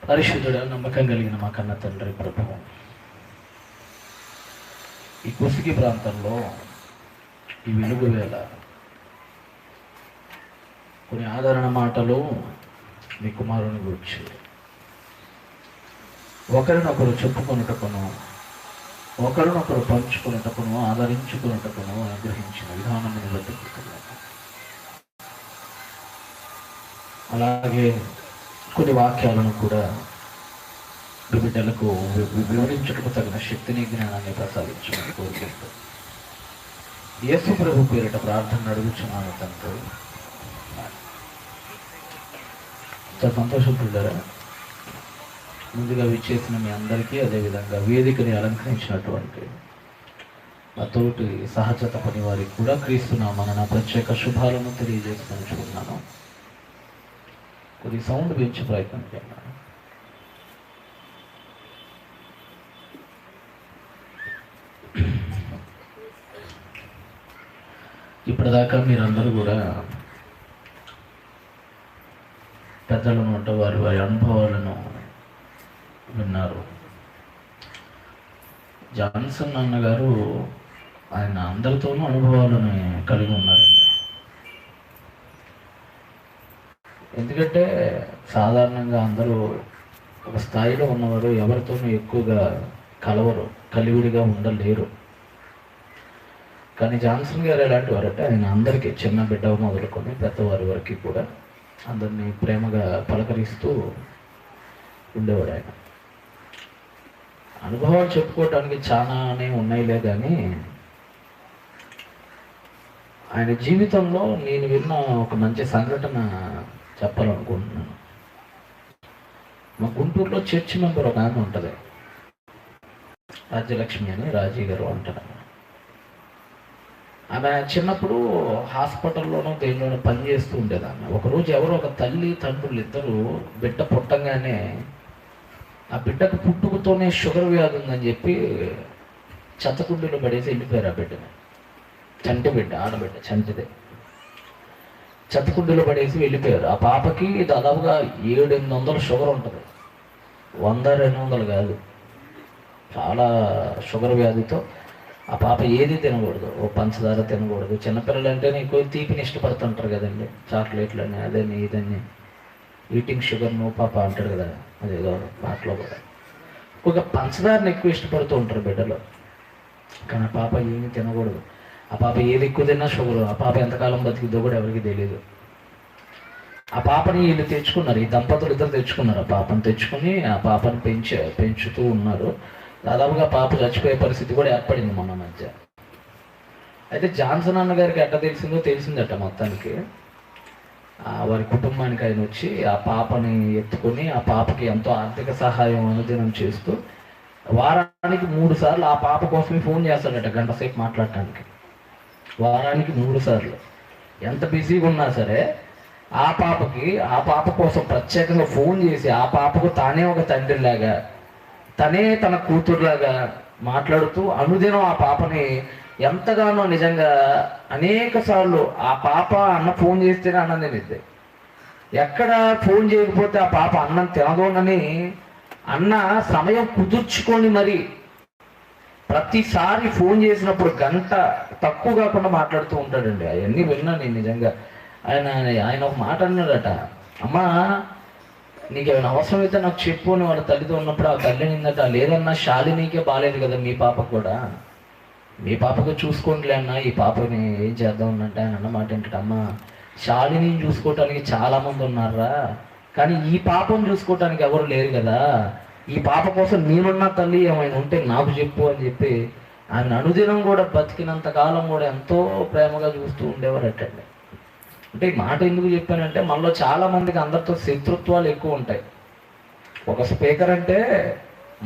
పరిశుద్ధుడ నమ్మకం కలిగిన మా కన్న తండ్రి ప్రభువు, ఈ కుసిగి ప్రాంతంలో ఈ వెలుగు వేళ కొన్ని ఆదరణ మాటలు మీ కుమారుని గురించి ఒకరినొకరు చెప్పుకొనుటకును, ఒకరినొకరు పంచుకున్నటకును, ఆదరించుకున్నటకును అనుగ్రహించిన విధానమును బతుకుతున్నాము. అలాగే కొన్ని వాక్యాలను కూడా బిడ్డలకు వివరించుటకు తగిన శక్తిని, జ్ఞానాన్ని ప్రసాదించమని కోరుకుంటూ యేసు ప్రభు పేరిట ప్రార్థన అడుగుచున్నాను తండ్రి. చాలా సంతోషపడ్డారా? ముందుగా విచ్చేసిన మీ అందరికీ, అదేవిధంగా వేదికని అలంకరించినటువంటి మా తోటి సహజత పని వారికి కూడా క్రీస్తున్నామని నా ప్రత్యేక శుభాలను తెలియజేసుకుంటున్నాను. కొద్ది సౌండ్ పెంచి ప్రయత్నం చేయండి. ఇప్పటిదాకా మీరందరూ కూడా పెద్దలను ఉంటే వారి వారి అనుభవాలను విన్నారు. జాన్సన్ అన్నగారు ఆయన అందరితోనూ అనుభవాలను కలిగి ఉన్నారండి. ఎందుకంటే సాధారణంగా అందరూ ఒక స్థాయిలో ఉన్నవారు ఎవరితోనూ ఎక్కువగా కలవరు, కలివిడిగా ఉండలేరు. కానీ జాన్సన్ గారు ఎలాంటి వారంటే ఆయన అందరికీ, చిన్న బిడ్డ మొదలుకొని పెద్దవారి వరకు కూడా అందరినీ ప్రేమగా పలకరిస్తూ ఉండేవాడు. ఆయన అనుభవాలు చెప్పుకోవటానికి చాలానే ఉన్నాయిలే, కానీ ఆయన జీవితంలో నేను విన్న ఒక మంచి సంఘటన చెప్పాలనుకుంటున్నాను. మా గుంటూరులో చర్చ్ మెంబర్ ఒక ఆమె ఉంటుంది, రాజ్యలక్ష్మి అని, రాజీ గారు అంటారు. ఆమె చిన్నప్పుడు హాస్పిటల్లోనూ దేనిలోనూ పనిచేస్తూ ఉండేది. ఆమె ఒకరోజు ఎవరో ఒక తల్లి తండ్రులు ఇద్దరు బిడ్డ పుట్టంగానే ఆ బిడ్డకు పుట్టుకతోనే షుగర్ వ్యాధి ఉందని చెప్పి చెత్తకుండీలో పడేసి వెళ్ళిపోయారు. ఆ బిడ్డని, చంటి బిడ్డ, ఆడబిడ్డ, చంటిదే, చెత్తకుండీలో పడేసి వెళ్ళిపోయారు. ఆ పాపకి దాదాపుగా 700-800 షుగర్ ఉంటుంది, 100-200 కాదు. చాలా షుగర్ వ్యాధితో ఆ పాప ఏది తినకూడదు, ఓ పంచదార తినకూడదు. చిన్నపిల్లలు అంటేనే ఎక్కువ తీపిని ఇష్టపడుతుంటారు కదండి, చాక్లెట్లని, అదని ఇదని. ఈటింగ్ షుగర్ నో పాప అంటాడు కదా, అదేదో పాటలో కూడా. ఒక పంచదారని ఎక్కువ ఇష్టపడుతూ ఉంటారు బిడ్డలు. కానీ ఆ పాప ఏమి తినకూడదు. ఆ పాప ఏది ఎక్కువ తిన్నా షుగర్. ఆ పాప ఎంతకాలం బతికిద్దో కూడా ఎవరికి తెలియదు. ఆ పాపని వీళ్ళు తెచ్చుకున్నారు, ఈ దంపతులు ఇద్దరు తెచ్చుకున్నారు. ఆ పాపను తెచ్చుకుని ఆ పాపని పెంచుతూ ఉన్నారు. దాదాపుగా పాప చచ్చిపోయే పరిస్థితి కూడా ఏర్పడింది మొన్న మధ్య. అయితే జాన్సన్ అన్న గారికి ఎట్ట తెలిసిందట మొత్తానికి. వారి కుటుంబానికి ఆయన వచ్చి ఆ పాపని ఎత్తుకొని ఆ పాపకి ఎంతో ఆర్థిక సహాయం అనుదినం చేస్తూ వారానికి 3 సార్లు ఆ పాప కోసమే ఫోన్ చేస్తాడట, గంట సేపు మాట్లాడటానికి. వారానికి 3 సార్లు. ఎంత బిజీగా ఉన్నా సరే ఆ పాప కోసం ప్రత్యేకంగా ఫోన్ చేసి ఆ పాపకు తానే ఒక తండ్రిలాగా, తనే తన కూతురులాగా మాట్లాడుతూ అనుదినం ఆ పాపని ఎంతగానో, నిజంగా అనేక సార్లు ఆ పాప అన్న ఫోన్ చేస్తేనే అన్నం తినిద్ది. ఎక్కడ ఫోన్ చేయకపోతే ఆ పాప అన్నం తినదోనని అన్న సమయం కుదుర్చుకొని మరి ప్రతిసారి ఫోన్ చేసినప్పుడు గంట తక్కువ కాకుండా మాట్లాడుతూ ఉంటాడండి. అవన్నీ విన్నా నేను నిజంగా. ఆయన ఒక మాట అన్నాడట, అమ్మా నీకేమైనా అవసరం అయితే నాకు చెప్పు అని వాళ్ళ తల్లితో ఉన్నప్పుడు ఆ తల్లి నిందట, లేదన్నా శాలినీకే బాగాలేదు కదా, మీ పాప కూడా, మీ పాపకు చూసుకోండిలే అన్న, ఈ పాపని ఏం చేద్దాం అన్నట్టు ఆయన అన్నమాట ఏంటంటే, అమ్మ శాలిని చూసుకోవటానికి చాలామంది ఉన్నారా, కానీ ఈ పాపను చూసుకోవటానికి ఎవరు లేరు కదా, ఈ పాప కోసం నేనున్న తల్లి ఏమైనా ఉంటే నాకు చెప్పు అని చెప్పి ఆయన అనుదినం కూడా బతికినంత కాలం కూడా ఎంతో ప్రేమగా చూస్తూ ఉండేవారటండి. అంటే ఈ మాట ఎందుకు చెప్పానంటే, మనలో చాలామందికి అందరితో శత్రుత్వాలు ఎక్కువ ఉంటాయి. ఒక స్పీకర్ అంటే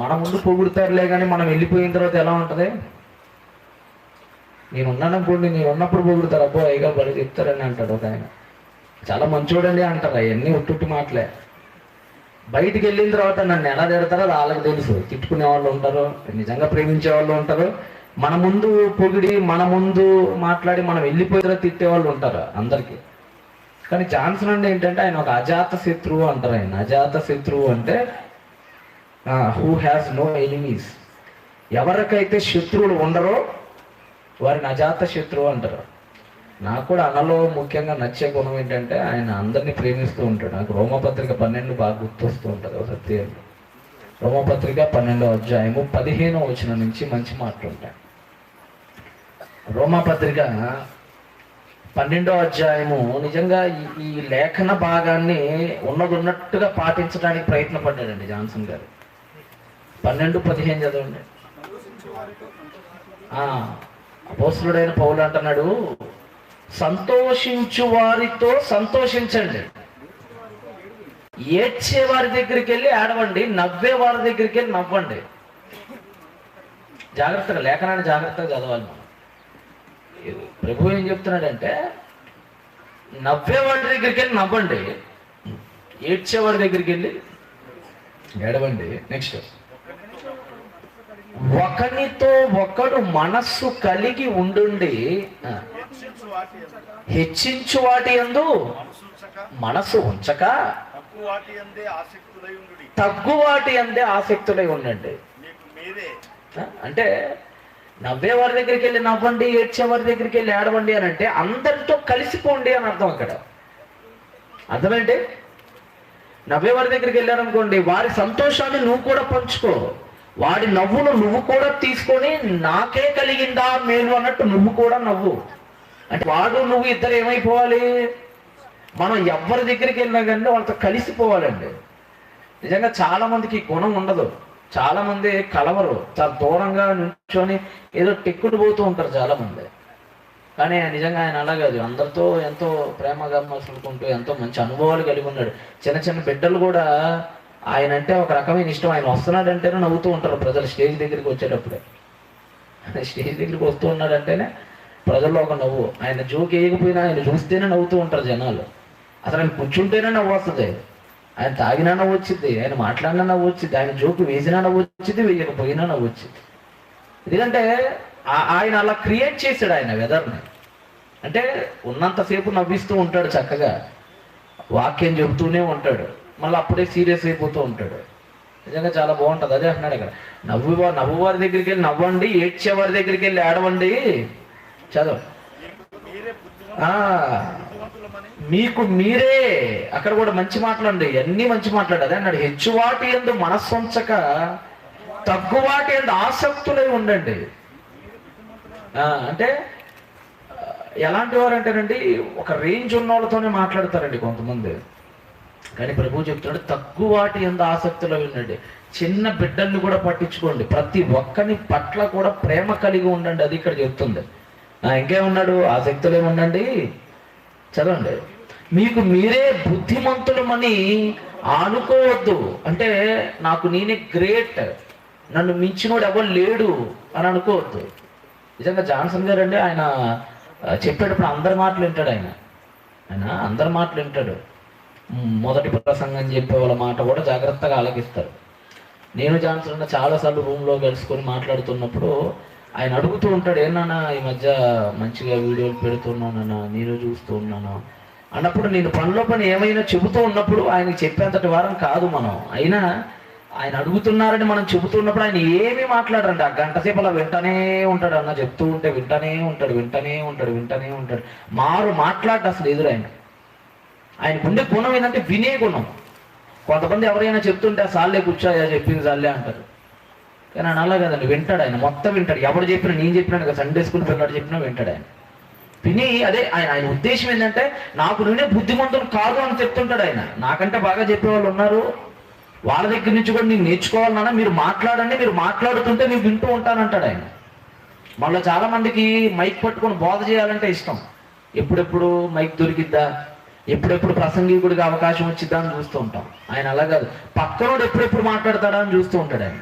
మన ముందు పొగుడుతారులే, కానీ మనం వెళ్ళిపోయిన తర్వాత ఎలా ఉంటుంది? నేను ఉన్నాను అనుకోండి, నేను ఉన్నప్పుడు పొగుడుతారు, అబ్బో అయ్యగా బలి చెప్తారని అంటాడు ఒక ఆయన. చాలా మంచోడండి అంటారు. అవన్నీ ఉట్టుట్టి మాటలే. బయటికి వెళ్ళిన తర్వాత నన్ను ఎలా తిడతారో అది వాళ్ళకి తెలుసు. తిట్టుకునే వాళ్ళు ఉంటారు, నిజంగా ప్రేమించే వాళ్ళు ఉంటారు, మన ముందు పొగిడి మన ముందు మాట్లాడి మనం వెళ్ళిపోయిన తిట్టేవాళ్ళు ఉంటారు అందరికీ. కానీ జాన్సన్ అంటే ఏంటంటే ఆయన ఒక అజాత శత్రువు అంటారు. ఆయన అజాత శత్రువు అంటే హూ హ్యాస్ నో ఎనిమీస్. ఎవరికైతే శత్రువులు ఉండరో వారిని అజాత శత్రువు అంటారు. నాకు కూడా అన్నలో ముఖ్యంగా నచ్చే గుణం ఏంటంటే ఆయన అందరినీ ప్రేమిస్తూ ఉంటాడు. నాకు రోమపత్రిక 12 బాగా గుర్తొస్తూ ఉంటుంది. ఒక సత్యం, రోమపత్రిక 12వ అధ్యాయము 15వ వచనం నుంచి మంచి మాటలు ఉంటాయి. రోమపత్రిక 12వ అధ్యాయము నిజంగా ఈ లేఖన భాగాన్ని ఉన్నట్టుగా పాటించడానికి ప్రయత్నపడ్డాడండి జాన్సన్ గారు. 12:15 చదవండి. అపోస్తలుడైన పౌలు అంటున్నాడు, సంతోషించు వారితో సంతోషించండి, ఏడ్చే వారి దగ్గరికి వెళ్ళి ఏడవండి, నవ్వే వారి దగ్గరికి వెళ్ళి నవ్వండి. జాగ్రత్తగా లేఖనాన్ని జాగ్రత్తగా చదవాలి మనం. ప్రభు ఏం చెప్తున్నాడంటే, నవ్వేవాడి దగ్గరికి వెళ్ళి నవ్వండి, ఏడ్చేవాడి దగ్గరికి వెళ్ళి ఏడవండి. నెక్స్ట్, ఒకనితో ఒకడు మనస్సు కలిగి ఉండుండి హెచ్చించు వాటి యందు మనస్సు ఉంచక తగ్గు వాటి అందే ఆసక్తులై ఉండండి. అంటే నవ్వే వారి దగ్గరికి వెళ్ళి నవ్వండి, ఏడ్చే వారి దగ్గరికి వెళ్ళి ఏడవండి అని అంటే అందరితో కలిసిపోండి అని అర్థం. అక్కడ అర్థమేంటి? నవ్వే వారి దగ్గరికి వెళ్ళారనుకోండి, వారి సంతోషాన్ని నువ్వు కూడా పంచుకో, వాడి నవ్వును నువ్వు కూడా తీసుకొని నాకే కలిగిందా మేలు అన్నట్టు నువ్వు కూడా నవ్వు. అంటే వాడు నువ్వు ఇద్దరు ఏమైపోవాలి? మనం ఎవరి దగ్గరికి వెళ్ళినా కానీ వాళ్ళతో కలిసిపోవాలండి. నిజంగా చాలా మందికి గుణం ఉండదు. చాలా మంది కలవరు, చాలా దూరంగా నుంచొని ఏదో టెక్కుడు పోతూ ఉంటారు చాలా మంది. కానీ నిజంగా ఆయన అలా కాదు, అందరితో ఎంతో ప్రేమగా మసులుకుంటూ ఎంతో మంచి అనుభవాలు కలిగి ఉన్నాడు. చిన్న చిన్న బిడ్డలు కూడా ఆయన అంటే ఒక రకమైన ఇష్టం. ఆయన వస్తున్నాడంటేనే నవ్వుతూ ఉంటారు ప్రజలు. స్టేజ్ దగ్గరికి వచ్చేటప్పుడే, స్టేజ్ దగ్గరికి వస్తూ ఉన్నాడంటేనే ప్రజల్లో ఒక నవ్వు. ఆయన జోక్ వేయకపోయినా ఆయన చూస్తేనే నవ్వుతూ ఉంటారు జనాలు. అసలు ఆయన కూర్చుంటేనే నవ్వు వస్తుంది, ఆయన తాగినా నవ్వు వచ్చింది, ఆయన మాట్లాడినా నవ్వు వచ్చింది, ఆయన జోకు వేసినా నవ్వు వచ్చింది, వేయకపోయినా నవ్వు వచ్చింది. ఎందుకంటే ఆయన అలా క్రియేట్ చేశాడు ఆయన వెదర్ని. అంటే ఉన్నంతసేపు నవ్విస్తూ ఉంటాడు, చక్కగా వాక్యం చెబుతూనే ఉంటాడు, మళ్ళీ అప్పుడే సీరియస్ అయిపోతూ ఉంటాడు. నిజంగా చాలా బాగుంటుంది. అదే అంటున్నాడు ఇక్కడ, నవ్వువారి దగ్గరికి వెళ్ళి నవ్వండి, ఏడ్చేవారి దగ్గరికి వెళ్ళి ఏడవండి. చదవ, మీకు మీరే, అక్కడ కూడా మంచి మాట్లాడండి, అన్నీ మంచి మాట్లాడు. అదే అన్నాడు, హెచ్చువాటి యందు మనస్సు ఉంచక తగ్గువాటి యందు ఆసక్తులై ఉండండి. అంటే ఎలాంటి వారు అంటేనండి, ఒక రేంజ్ ఉన్న వాళ్ళతోనే మాట్లాడతారండి కొంతమంది. కానీ ప్రభు చెప్తున్నాడు, తక్కువ వాటి యందు ఆసక్తిలో ఉండండి. చిన్న బిడ్డల్ని కూడా పట్టించుకోండి, ప్రతి ఒక్కని పట్ల కూడా ప్రేమ కలిగి ఉండండి. అది ఇక్కడ చెప్తుంది. ఇంకేమున్నాడు? ఆసక్తిలో ఉండండి. చదవండి, మీకు మీరే బుద్ధిమంతులమని అనుకోవద్దు. అంటే నాకు నేనే గ్రేట్, నన్ను మించినోడు ఎవరు లేడు అని అనుకోవద్దు. నిజంగా జాన్సన్ గారు అండి, ఆయన చెప్పేటప్పుడు అందరి మాటలు వింటాడు. ఆయన అందరి మాటలు వింటాడు. మొదటి ప్రసంగం చెప్పే వాళ్ళ మాట కూడా జాగ్రత్తగా ఆలకిస్తారు. నేను జాన్సన్ చాలాసార్లు రూమ్లో కలుసుకొని మాట్లాడుతున్నప్పుడు ఆయన అడుగుతూ ఉంటాడు, ఏమన్నా ఈ మధ్య మంచిగా వీడియోలు పెడుతున్నానన్నా, నేను చూస్తూ ఉన్నాను అన్నప్పుడు, నేను పనిలో పని ఏమైనా చెబుతూ ఉన్నప్పుడు ఆయనకి చెప్పేంతటి వారం కాదు మనం. అయినా ఆయన అడుగుతున్నారని మనం చెబుతున్నప్పుడు ఆయన ఏమీ మాట్లాడరండి. ఆ గంట సేపు అలా వింటానే ఉంటాడు. అన్న చెప్తూ ఉంటే వింటానే ఉంటాడు. మాట్లాడు అసలు ఎదురు ఆయనకు ఉండే గుణం ఏంటంటే వినే గుణం. కొంతమంది ఎవరైనా చెప్తుంటే సార్లే కూర్చోయా, చెప్పింది సార్లే అంటారు. కానీ ఆయన అలా కదండి, వింటాడు. ఆయన మొత్తం వింటాడు. ఎవరు చెప్పినా, నేను చెప్పినాను కదా, సండే స్కూల్ పిల్లడు చెప్పినా వింటాడు ఆయన. విని అదే ఆయన ఉద్దేశం ఏంటంటే, నాకు నేనే బుద్ధిమంతుడు కాదు అని చెప్తుంటాడు ఆయన. నాకంటే బాగా చెప్పేవాళ్ళు ఉన్నారు, వాళ్ళ దగ్గర నుంచి కూడా నేను నేర్చుకోవాలన్నా, మీరు మాట్లాడండి, మీరు మాట్లాడుతుంటే నేను వింటూ ఉంటానంటాడు ఆయన. మళ్ళీ చాలా మందికి మైక్ పట్టుకొని బోధ చేయాలంటే ఇష్టం. ఎప్పుడెప్పుడు మైక్ దొరికిద్దా, ఎప్పుడెప్పుడు ప్రసంగికుడికి అవకాశం వచ్చిద్దా అని చూస్తూ ఉంటాం. ఆయన అలా కాదు, పక్కనోడు ఎప్పుడెప్పుడు మాట్లాడతాడా అని చూస్తూ ఉంటాడు ఆయన.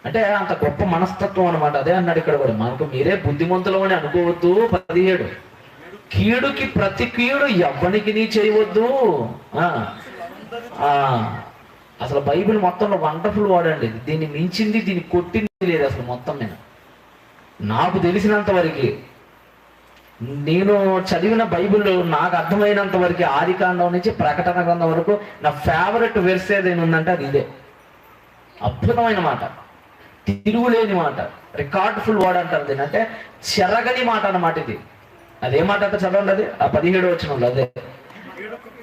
అంటే అంత గొప్ప మనస్తత్వం అనమాట. అదే అన్నాడు ఇక్కడ కూడా, మనకు మీరే బుద్ధిమంతులు అని అనుకోవద్దు. 17, కీడుకి ప్రతి కీడు ఎవ్వనికి నీ చేయవద్దు. అసలు బైబిల్ మొత్తంలో వండర్ఫుల్ వాడండి. దీన్ని మించింది, దీన్ని కొట్టింది లేదు అసలు మొత్తం. నాకు తెలిసినంత వరకు, నేను చదివిన బైబిల్ నాకు అర్థమైనంత వరకు, ఆదికాండం నుంచి ప్రకటన గ్రంథం వరకు నా ఫేవరెట్ వెర్స్ ఏదైనా ఉందంటే అది ఇదే. అద్భుతమైన మాట, తిరుగులేని మాట, రికార్డ్ఫుల్ వర్డ్ అంటారు దీన్ని. అంటే చెరగని మాట అన్నమాట ఇది. అదే మాట అంటే చదవండి, అది ఆ 17వ వచనంలో. అదే,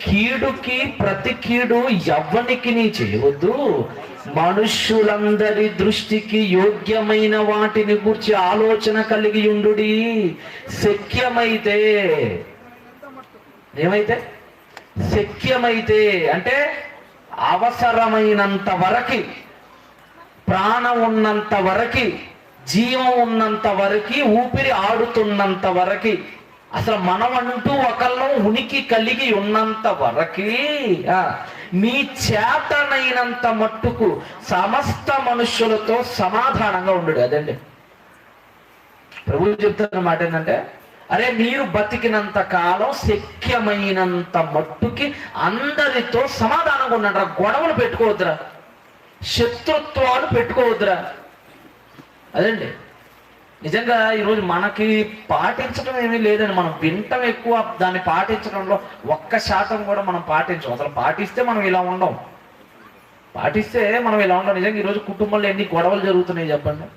కీడుకి ప్రతి కీడు ఎవ్వనికి నీ చేయవద్దు, మనుష్యులందరి దృష్టికి యోగ్యమైన వాటిని గురించి ఆలోచన కలిగి ఉండుడి. శక్యమైతే, ఏమైతే శక్యమైతే అంటే అవసరమైనంత వరకు, ప్రాణం ఉన్నంత వరకు, జీవం ఉన్నంత వరకు, ఊపిరి ఆడుతున్నంత వరకు, అసలు మనం అంటూ ఒకళ్ళం ఉనికి కలిగి ఉన్నంత వరకు మీ చేతనైనంత మట్టుకు సమస్త మనుష్యులతో సమాధానంగా ఉండడు. అదండి ప్రభువు చెప్తున్న మాట. ఏంటంటే, అరే మీరు బతికినంత కాలం శక్యమైనంత మట్టుకి అందరితో సమాధానంగా ఉన్నాడు. గొడవలు పెట్టుకోవద్దురా, శత్రుత్వాలు పెట్టుకోవద్దురా. అదండి నిజంగా ఈరోజు మనకి పాటించడం ఏమీ లేదండి, మనం వింటం ఎక్కువ, దాన్ని పాటించడంలో 1% కూడా మనం పాటించం. అసలు పాటిస్తే మనం ఇలా ఉండం, నిజంగా ఈరోజు కుటుంబంలో ఎన్ని గొడవలు జరుగుతున్నాయి చెప్పండి.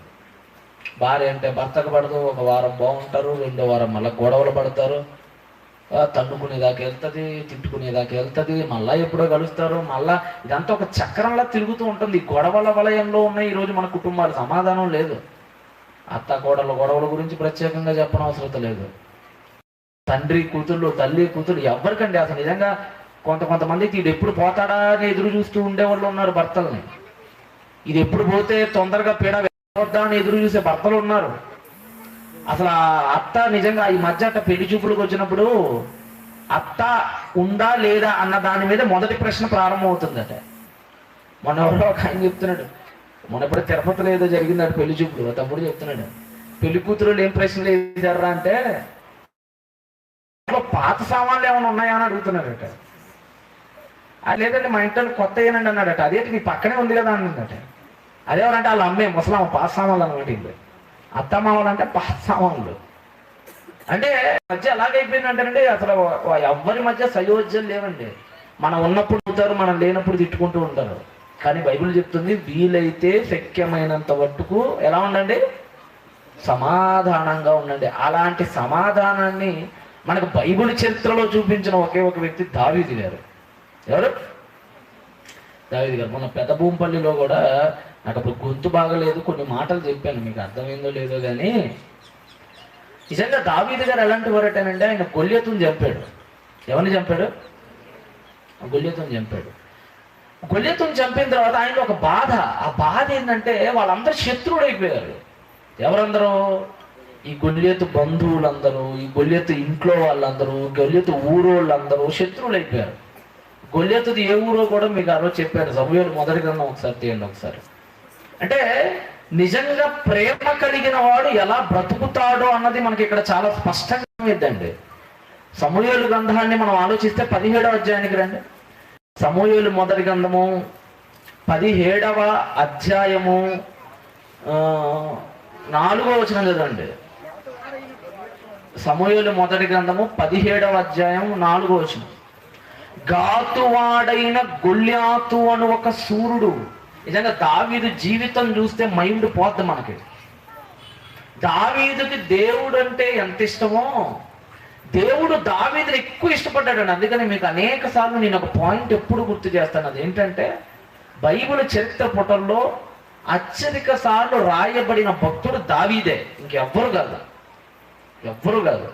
భార్య అంటే భర్తకు పడదు, ఒక వారం బాగుంటారు, రెండో వారం మళ్ళీ గొడవలు పడతారు, తన్నుకునేదాకా వెళ్తుంది, తిట్టుకునేదాకా వెళ్తుంది, మళ్ళీ ఎప్పుడో కలుస్తారు, మళ్ళా ఇదంతా ఒక చక్రంలా తిరుగుతూ ఉంటుంది. ఈ గొడవల వలయంలో ఉన్నాయి ఈరోజు మన కుటుంబాలు. సమాధానం లేదు. అత్త కోడళ్ళ గొడవల గురించి ప్రత్యేకంగా చెప్పనవసరం లేదు. తండ్రి కూతుళ్ళు, తల్లి కూతుళ్ళు, ఎవరికండి అసలు నిజంగా కొంతమందికి ఇది ఎప్పుడు పోతాడా అని ఎదురు చూస్తూ ఉండేవాళ్ళు ఉన్నారు భర్తల్ని. ఇది ఎప్పుడు పోతే తొందరగా పీడ వద్దా అని ఎదురు చూసే భర్తలు ఉన్నారు. అసలు ఆ అత్త నిజంగా ఈ మధ్య అట్ట పెళ్లి చూపులకు వచ్చినప్పుడు అత్త ఉందా లేదా అన్న దాని మీద మొదటి ప్రశ్న ప్రారంభమవుతుందట. మొన్న ఎవరో ఒక ఆయన చెప్తున్నాడు, మొన్న ఎప్పుడు తిరుపతిలో ఏదో జరిగిందట పెళ్లి చూపులు, తమ్ముడు చెప్తున్నాడు, పెళ్లి కూతురు ఏం ప్రశ్నలు వేసారా అంటే పాత సామాన్లు ఏమైనా ఉన్నాయా అని అడుగుతున్నాడట. అది లేదండి మా ఇంట్లో కొత్త ఏనండి అన్నాడట. అదేంటి నీ పక్కనే ఉంది కదా అన్నదట. అదేవరంటే వాళ్ళు అమ్మే ముసలాం పాత సామాన్లు అన్నమాట. ఇల్లు అత్తమామలు అంటే పాత సామాన్లు. అంటే మధ్య ఎలాగైపోయిందంటేనండి అసలు ఎవ్వరి మధ్య సయోధ్యం లేవండి. మనం ఉన్నప్పుడు ఉంటారు, మనం లేనప్పుడు తిట్టుకుంటూ ఉంటారు. కానీ బైబిల్ చెప్తుంది వీలైతే శక్యమైనంత మట్టుకు ఎలా ఉండండి, సమాధానంగా ఉండండి. అలాంటి సమాధానాన్ని మనకు బైబిల్ చరిత్రలో చూపించిన ఒకే ఒక వ్యక్తి దావీదు గారు. ఎవరు? దావీదు గారు. మొన్న పెద్ద భూంపల్లిలో కూడా నాకు అప్పుడు గొంతు బాగలేదు, కొన్ని మాటలు చెప్పాను, మీకు అర్థమైందో లేదో కానీ నిజంగా దావీదు గారు ఎలాంటి వారటేనంటే ఆయన గొల్యతుని చంపాడు. ఎవరిని చంపాడు? గొల్యతుని చంపాడు. గొల్యతుని చంపిన తర్వాత ఆయనలో ఒక బాధ. ఆ బాధ ఏంటంటే వాళ్ళందరూ శత్రువులు అయిపోయారు. ఎవరందరూ? ఈ గొల్యతు బంధువులందరూ, ఈ గొల్యతు ఇంట్లో వాళ్ళందరూ, గొల్యతు ఊరోళ్ళందరూ శత్రువులు అయిపోయారు. గొల్యతుది ఏ ఊరో కూడా మీకు ఆ రోజు చెప్పారు. సమూయేలు మొదటి గ్రంథం ఒకసారి తీయండి ఒకసారి. అంటే నిజంగా ప్రేమ కలిగిన వాడు ఎలా బ్రతుకుతాడో అన్నది మనకి ఇక్కడ చాలా స్పష్టంగా ఇద్దండి. సమూయేలు గ్రంథాన్ని మనం ఆలోచిస్తే 17వ అధ్యాయానికి రండి. సమూయేలు మొదటి గ్రంథము 17వ అధ్యాయము 4వ వచనం చదవండి. సమూయేలు మొదటి గ్రంథము 17వ అధ్యాయం 4వ వచనం. గాతువాడైన గొల్యాతు అను ఒక సూర్యుడు. నిజంగా దావీదు జీవితం చూస్తే మైండ్ పోద్ది మనకి. దావీదుకి దేవుడు అంటే ఎంత ఇష్టమో, దేవుడు దావీదుని ఎక్కువ ఇష్టపడ్డాడు. అందుకని మీకు అనేక సార్లు నేను ఒక పాయింట్ ఎప్పుడు గుర్తు చేస్తాను. అది ఏంటంటే బైబిల్ చరిత్ర పుటల్లో అత్యధిక సార్లు రాయబడిన భక్తుడు దావీదే, ఇంకెవ్వరు కాదు, ఎవ్వరు కాదు.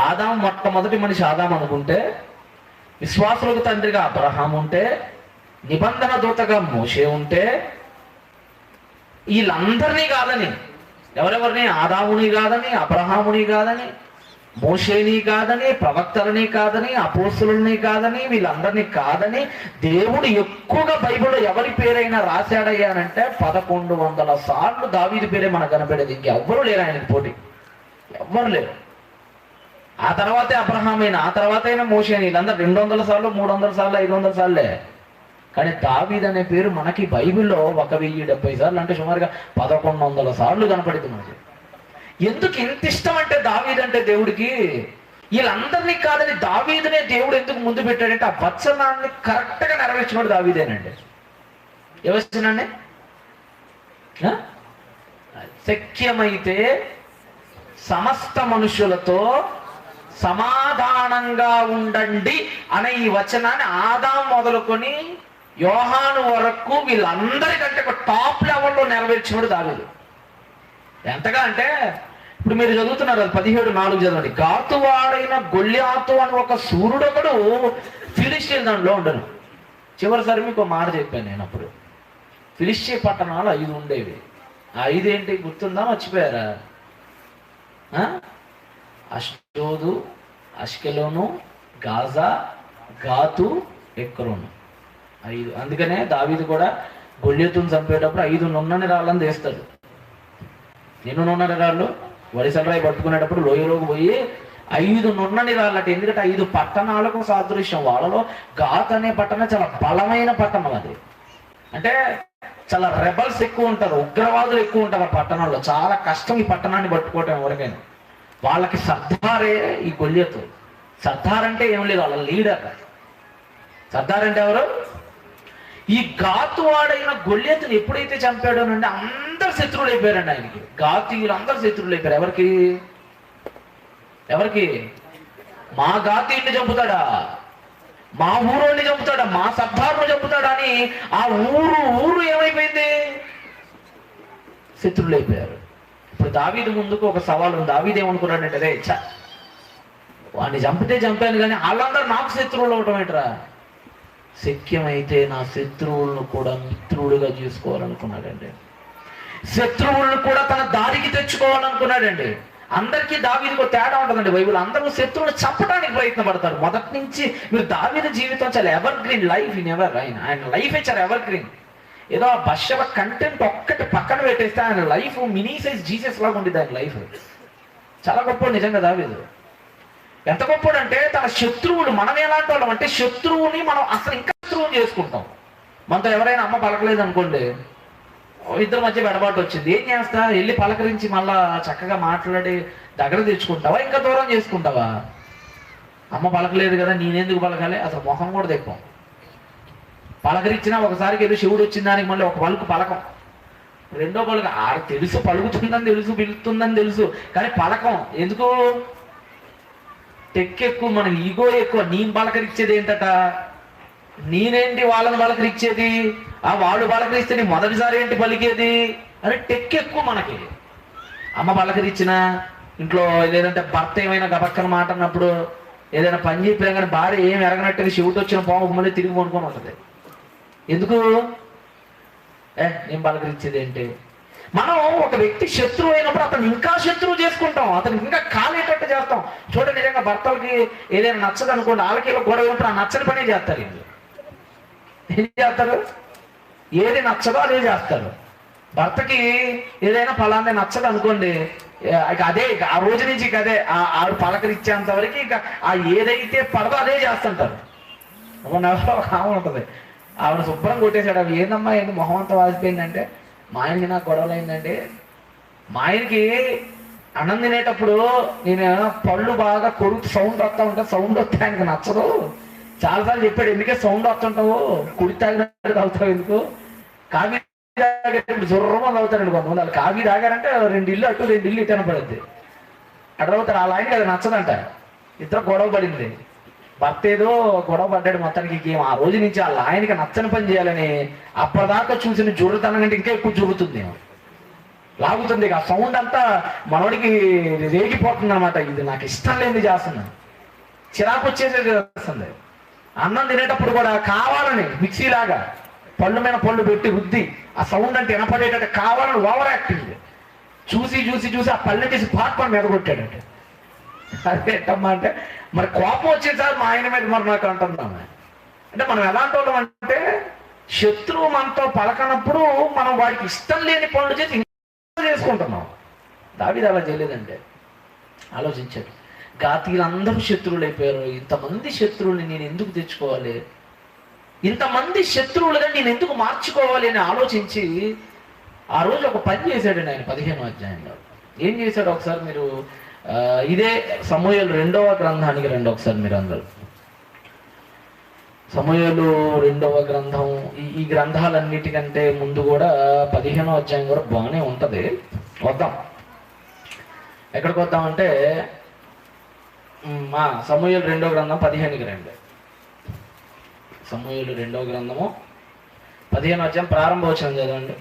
ఆదాము మొట్టమొదటి మనిషి ఆదాము అనుకుంటే, విశ్వాసులకు తండ్రిగా అబ్రహాం ఉంటే, నిబంధన దూతగా మోషే ఉంటే, వీళ్ళందరినీ కాదని, ఎవరెవరిని? ఆదాముని కాదని, అబ్రహాముని కాదని, మోషేని కాదని, ప్రవక్తలని కాదని, అపోస్తులని కాదని, వీళ్ళందరినీ కాదని దేవుడు ఎక్కువగా బైబిల్లో ఎవరి పేరైనా రాశాడయ్యానంటే 1100 సార్లు దావీదు పేరే మనకు కనపడేది. ఇంకెవ్వరూ లేరు ఆయనకి పోటీ, ఎవ్వరు లేరు. ఆ తర్వాతే అబ్రహాం అయినా, ఆ తర్వాత అయినా మోషే అయినా, వీళ్ళందరూ 200 సార్లు, 300 సార్లు, 500 సార్లే. కానీ దావీదు అనే పేరు మనకి బైబిల్లో 1070 సార్లు, అంటే సుమారుగా 1100 సార్లు కనపడింది మనకి. ఎందుకు ఇంత ఇష్టం అంటే దావీదు అంటే దేవుడికి? వీళ్ళందరినీ కాదని దావీదునే దేవుడు ఎందుకు ముందు పెట్టాడంటే ఆ వచనాన్ని కరెక్ట్గా నెరవేర్చినోడు దావీదేనండి. ఏ వచనాన్ని? శక్యమైతే సమస్త మనుషులతో సమాధానంగా ఉండండి అనే ఈ వచనాన్ని ఆదాం మొదలుకొని యోహాను వరకు వీళ్ళందరికంటే ఒక టాప్ లెవెల్లో నెరవేర్చినడు దావీదు. ఎంతగా అంటే ఇప్పుడు మీరు చదువుతున్నారు అది 17:4 చదవండి. గాతువాడైన గొల్యాతు అని ఒక సూర్యుడు ఒకడు ఫిలిస్టీన్ దాంట్లో ఉండను. చివరిసారి మీకు మాట చెప్పాను నేను. అప్పుడు ఫిలిస్టీ పట్టణాలు 5 ఉండేవి. ఆ 5 ఏంటి గుర్తుందా, మర్చిపోయారా? అష్డోదు, అష్కెలోను, గాజా, గాతు, ఎక్రోను 5. అందుకనే దావీదు కూడా గొల్యాతును చంపేటప్పుడు 5 నున్నని రాళ్ళని తీస్తాడు. ఎన్ని నున్నని రాళ్ళు? వరిసలరాయి పట్టుకునేటప్పుడు లోయలోకి పోయి 5 నున్నని రాళ్ళట. ఎందుకంటే 5 పట్టణాలకు సాదృశ్యం. వాళ్ళలో గాత్ అనే పట్టణం చాలా బలమైన పట్టణం. అది అంటే చాలా రెబల్స్ ఎక్కువ ఉంటారు, ఉగ్రవాదులు ఎక్కువ ఉంటారు ఆ పట్టణంలో. చాలా కష్టం ఈ పట్టణాన్ని పట్టుకోవటం ఎవరికైనా. వాళ్ళకి సర్దారే ఈ గొల్యాతు. సర్దార్ అంటే ఏం లేదు, వాళ్ళ లీడర్. సర్దార్ అంటే ఎవరు? ఈ గాతు వాడైన గొల్యాతుని ఎప్పుడైతే చంపాడోనండి అందరు శత్రువులు అయిపోయారండి ఆయనకి. గాతీయులు అందరు శత్రువులు అయిపోయారు. ఎవరికి? మా గాతీయుడిని చంపుతాడా, మా ఊరోని చంపుతాడా, మా సర్దారుని చంపుతాడా అని ఆ ఊరు ఏమైపోయింది? శత్రువులు అయిపోయారు. ఇప్పుడు దావీదు ముందుకు ఒక సవాల్ ఉంది. దావీదు ఏమనుకున్నాడంటే, రే వాడిని చంపితే చంపాను కానీ వాళ్ళందరూ నాకు శత్రువులు అవటం ఏంట్రా, శక్యమైతే నా శత్రువులను కూడా మిత్రుడుగా చేసుకోవాలనుకున్నాడండి. శత్రువులను కూడా తన దారికి తెచ్చుకోవాలనుకున్నాడండి. అందరికీ దావీదుకు తేడా ఉంటుందండి. బైబిల్ అందరూ శత్రువులు చంపడానికి ప్రయత్నపడతారు. మొదటి నుంచి మీరు దావీదు జీవితం చాలా ఎవర్ గ్రీన్ లైఫ్. ఆయన లైఫే చాలా ఎవర్ గ్రీన్. ఏదో ఆ బషవ కంటెంట్ ఒక్కటి పక్కన పెట్టేస్తే ఆయన లైఫ్ మినీ సైజ్ జీసస్ లాగా ఉండేది. ఆయన లైఫ్ చాలా గొప్ప. నిజంగా దావీదు ఎంత గొప్పడు అంటే తన శత్రువులు, మనం ఎలాంటి వాళ్ళం అంటే శత్రువుని మనం అసలు ఇంకా శత్రువుని చేసుకుంటాం. మనతో ఎవరైనా అమ్మ పలకలేదు అనుకోండి, ఇద్దరి మధ్య వెడబాటు వచ్చింది, ఏం చేస్తా? వెళ్ళి పలకరించి మళ్ళా చక్కగా మాట్లాడి దగ్గర తెచ్చుకుంటావా, ఇంకా దూరం చేసుకుంటావా? అమ్మ పలకలేదు కదా నేనెందుకు పలకాలి, అసలు మొహం కూడా తెప్పం. పలకరించినా ఒకసారికి ఏదో శివుడు వచ్చిన దానికి మళ్ళీ ఒక పలుకు పలకం, రెండో పలుకు తెలుసు, పలుకుతుందని తెలుసు, పిలుస్తుందని తెలుసు, కానీ పలకం ఎందుకు? టెక్ ఎక్కువ, మన ఈగో ఎక్కువ. నేను పలకరించేది ఏంటట, నేనేంటి వాళ్ళని పలకరించేది, వాళ్ళు పలకరిస్తే నీ మొదటిసారి ఏంటి పలికేది అని టెక్ ఎక్కువ మనకి. అమ్మ పలకరించినా ఇంట్లో, లేదంటే భర్త ఏమైనా గబక్కన మాట అన్నప్పుడు, ఏదైనా పని చెప్పినా కానీ భార్య ఏం ఎరగనట్టుగా శివుడు వచ్చిన పాము మళ్ళీ తిరిగి కొనుక్కొని ఉంటుంది. ఎందుకు? నేను పలకరించేది ఏంటి? మనం ఒక వ్యక్తి శత్రువు అయినప్పుడు అతను ఇంకా శత్రువు చేసుకుంటాం, అతను ఇంకా కాలేటట్టు చేస్తాం. చూడండి, నిజంగా భర్తలకి ఏదైనా నచ్చదు అనుకోండి, వాళ్ళకి గొడవ అయినప్పుడు ఆ నచ్చని పనే చేస్తారు. ఏం చేస్తారు? ఏది నచ్చదో అదే చేస్తారు. భర్తకి ఏదైనా ఫలాన్ని నచ్చదు అనుకోండి, ఇక అదే, ఇక ఆ రోజు నుంచి ఇక అదే ఆవిడ పలకరించేంత వరకు ఇక ఆ ఏదైతే పడదో అదే చేస్తుంటారు. ఒక ఆమె ఉంటుంది, ఆవిడ శుభ్రం కొట్టేశాడు. అవి ఏందమ్మా, ఏంటి మొహం అంతా వాసిపోయిందంటే, మా ఆయనకి నాకు గొడవలు అయిందండి. మా ఆయనకి అన్నం తినేటప్పుడు నేను పళ్ళు బాగా కొడుకు సౌండ్ వస్తూ ఉంటా, సౌండ్ వస్తే ఆయనకు నచ్చదు. చాలాసార్లు చెప్పాడు, ఎందుకే సౌండ్ వస్తుంటావు, కుడి తాగినట్టు తాగుతావు ఎందుకు, కాఫీ తాగేటప్పుడు జుర్రమని తాగుతాడు కొంతమంది. వాళ్ళు కాఫీ తాగారంటే 2 ఇల్లు అటు 2 ఇల్లు ఇటు పడుద్ది, అడవుతారు. వాళ్ళ ఆయనకి అది నచ్చదంట. ఇద్దరు గొడవ పడింది. భర్త ఏదో గొడవ పడ్డాడు మొత్తానికి. ఆ రోజు నుంచి వాళ్ళ ఆయనకి నచ్చని పని చేయాలని అప్పటిదాకా చూసిన జుర్రతనం కంటే ఇంకా ఎక్కువ జురుగుతుంది, లాగుతుంది. ఆ సౌండ్ అంతా మనోడికి రేగిపోతుంది అనమాట. ఇది నాకు ఇష్టం లేనిది చేస్తున్నాను, చిరాకు వచ్చేసేది వస్తుంది. అన్నం తినేటప్పుడు కూడా కావాలని మిక్సీలాగా పళ్ళు మీద పళ్ళు పెట్టి రుద్ది ఆ సౌండ్ అంటే వినపడేటట్టు కావాలని ఓవర్ యాక్టింగ్ చూసి చూసి చూసి ఆ పళ్ళు తీసి పాట మీద కొట్టాడంటే. అదేంటమ్మా అంటే, మరి కోపం వచ్చేసారి మా ఆయన మీద మరి నాకు అంటున్నాము అంటే, మనం ఎలాంటి వాళ్ళం అంటే శత్రువు మనతో పలకనప్పుడు మనం వాడికి ఇష్టం లేని పనులు చేసి చేసుకుంటున్నాం. దావీదు అలా చేయలేదంటే. ఆలోచించాడు, గాతీయులందరూ శత్రువులు అయిపోయారు, ఇంతమంది శత్రువుల్ని నేను ఎందుకు తెచ్చుకోవాలి, ఇంతమంది శత్రువులుగా నేను ఎందుకు మార్చుకోవాలి అని ఆలోచించి ఆ రోజు ఒక పని చేశాడండి ఆయన 15వ అధ్యాయంలో. ఏం చేశాడు ఒకసారి మీరు, ఇదే సమూయేలు 2వ గ్రంథానికి రండి ఒకసారి మీరు అందరూ. సమూయేలు 2వ గ్రంథం, ఈ గ్రంథాలన్నిటికంటే ముందు కూడా 15వ అధ్యాయం కూడా బాగానే ఉంటుంది. వద్దాం, ఎక్కడికి వద్దామంటే సమూయేలు 2వ గ్రంథం 15కి రండి. సమూయేలు 2వ గ్రంథము 15వ అధ్యాయం ప్రారంభోచనం చదవండి.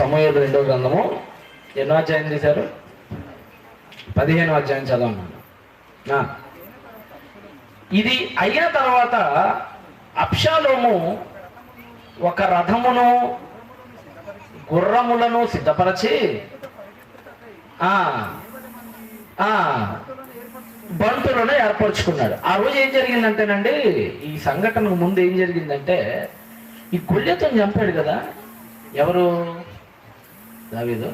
సమూయేలు 2వ గ్రంథము ఎన్నో అధ్యాయం తీశారు? 15వ అధ్యాయం చదవమన్నాను. ఇది అయిన తర్వాత అబ్షాలోము ఒక రథమును గుర్రములను సిద్ధపరచి బంటులను ఏర్పరచుకున్నాడు. ఆ రోజు ఏం జరిగిందంటేనండి, ఈ సంఘటనకు ముందు ఏం జరిగిందంటే, ఈ గొల్యాతును చంపాడు కదా ఎవరు? దావీదు.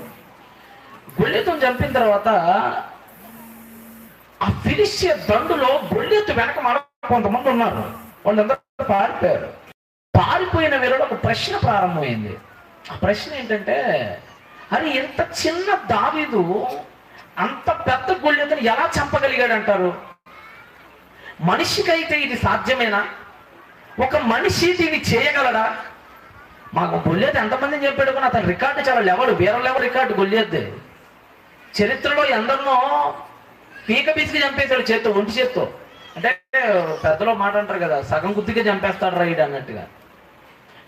గొల్యాతును చంపిన తర్వాత ఆ ఫిలిష్టియ దండులో గొల్యాతు వెనక కొంతమంది ఉన్నారు. వాళ్ళందరూ పారిపోయారు. పారిపోయిన వేళలో ఒక ప్రశ్న ప్రారంభమైంది. ఆ ప్రశ్న ఏంటంటే, అరే ఇంత చిన్న దావీదు అంత పెద్ద గొల్యాతుని ఎలా చంపగలిగాడు అంటారు? మనిషికైతే ఇది సాధ్యమేనా? ఒక మనిషి దీన్ని చేయగలడా? మాకు గొల్యాతు ఎంతమందిని చెప్పాడు కానీ అతని రికార్డు చాలా వేరే లెవెల్ రికార్డు గొల్యాతుదే. చరిత్రలో ఎందరినో పీక బీసికి చంపేశాడు చేత్తో, ఒంటి చేత్తో. అంటే పెద్దలో మాట అంటారు కదా, సగం గుత్తిగా చంపేస్తాడు రైడ్ అన్నట్టుగా.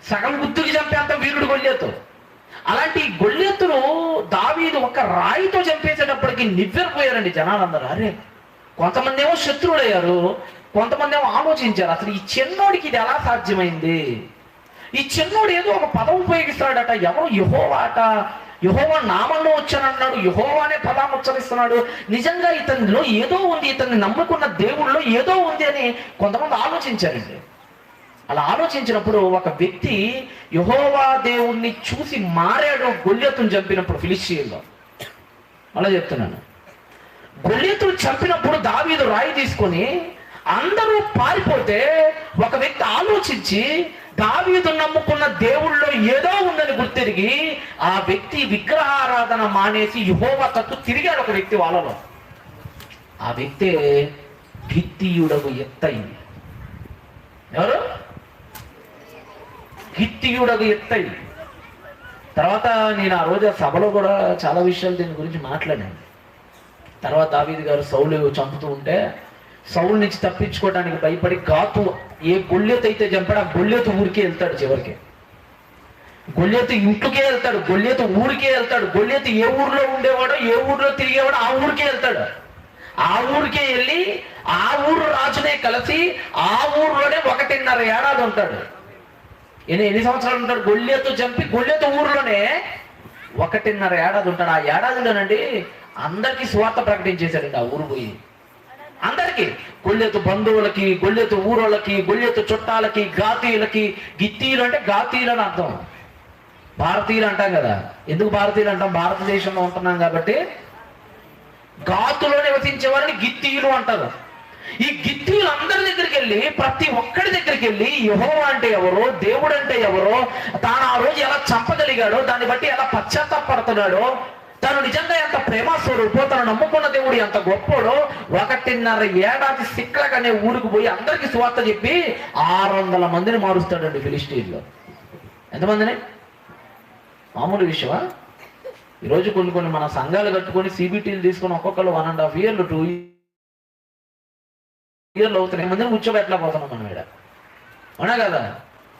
సగం గుత్తుకి చంపేంత వీరుడు గొల్యాతు. అలాంటి గొల్యాతును దావీదు ఒక రాయితో చంపేసేటప్పటికి నివ్వెరపోయారండి జనాలందరూ. అరే, కొంతమంది ఏమో శత్రువులయ్యారు, కొంతమంది ఏమో ఆలోచించారు, అసలు ఈ చిన్నోడికి ఇది ఎలా సాధ్యమైంది? ఈ చిన్నోడు ఏదో ఒక పదం ఉపయోగిస్తాడట, ఎవరు? యెహోవా అట. యెహోవా నామంలో వచ్చానన్నాడు, యెహోవానే పదాన్ని ఉచ్చరిస్తున్నాడు. నిజంగా ఇతనిలో ఏదో ఉంది, ఇతన్ని నమ్ముకున్న దేవుళ్ళలో ఏదో ఉంది అని కొంతమంది ఆలోచించారండి. అలా ఆలోచించినప్పుడు ఒక వ్యక్తి యెహోవా దేవుణ్ణి చూసి మారాడు గొల్యాతును చంపినప్పుడు ఫిలిష్తీయుల్లో. అలా చెప్తున్నాను. గొల్యాతును చంపినప్పుడు దావీదు రాయి తీసుకొని అందరూ పారిపోతే ఒక వ్యక్తి ఆలోచించి దావీదు నమ్ముకున్న దేవుళ్ళలో ఏదో ఉందని గుర్తిరిగి ఆ వ్యక్తి విగ్రహారాధన మానేసి యెహోవా తట్టు తిరిగాడు. ఒక వ్యక్తి వాళ్ళలో. ఆ వ్యక్తి గిత్తీయుడకు ఎత్తయి. ఎవరు? గిత్తీయుడకు ఎత్తయి. తర్వాత నేను ఆ రోజు సభలో కూడా చాలా విషయాలు దీని గురించి మాట్లాడాను. తర్వాత దావీదు గారు సౌలు చంపుతూ ఉంటే సౌలు నుంచి తప్పించుకోవడానికి భయపడి గాతు ఏ గొల్యాతు అయితే చంపాడు ఆ గొల్యాతు ఊరికే వెళ్తాడు. చివరికి గొల్యాతు ఇంటికే వెళ్తాడు, గొల్యాతు ఊరికే వెళ్తాడు. గొల్యాతు ఏ ఊర్లో ఉండేవాడో, ఏ ఊర్లో తిరిగేవాడో ఆ ఊరికే వెళ్తాడు. ఆ ఊరికే వెళ్ళి ఆ ఊరు రాజునే కలిసి ఆ ఊర్లోనే 1.5 ఏడాది ఉంటాడు. ఎన్ని సంవత్సరాలు ఉంటాడు? గొల్యాతు చంపి గొల్యాతు ఊర్లోనే 1.5 ఏడాది ఉంటాడు. ఆ ఏడాదిలోనండి అందరికీ స్వార్థ ప్రకటించేశాడండి. ఆ ఊరు పోయి అందరికీ, గొల్యాతు బంధువులకి, గొల్యాతు ఊరోళ్ళకి, గొల్యాతు చుట్టాలకి, గాతీయులకి. గిత్తీయులు అంటే గాతీయులు అని అర్థం. భారతీయులు అంటాం కదా. ఎందుకు భారతీయులు అంటాం? భారతదేశంలో ఉంటున్నాం కాబట్టి. గాతులో నివసించే వారిని గిత్తీయులు అంటారు. ఈ గిత్తీయులు అందరి దగ్గరికి వెళ్ళి, ప్రతి ఒక్కడి దగ్గరికి వెళ్ళి యెహోవా అంటే ఎవరో, దేవుడు అంటే ఎవరో, తాను ఆ రోజు ఎలా చంపగలిగాడో, దాన్ని బట్టి ఎలా పశ్చాత్తాపడుతున్నాడో, తను నిజంగా ఎంత ప్రేమ స్వరూపో, తను నమ్ముకున్న దేవుడు ఎంత గొప్పోడో, 1.5 ఏడాది సిక్లక్ అనే ఊరికి పోయి అందరికి సువార్త చెప్పి 600 మందిని మారుస్తాడండి ఫిలిష్తీయుల్లో. ఎంతమందిని? మామూలు విషయమా? ఈరోజు కొన్ని మన సంఘాలు కట్టుకొని CBTలు తీసుకొని ఒక్కొక్కరు 1.5 years 2 years అవుతున్నాయి. మందిని కూర్చోబెట్టలేకపోతున్నాం మనం ఇక్కడ. అవునా కదా?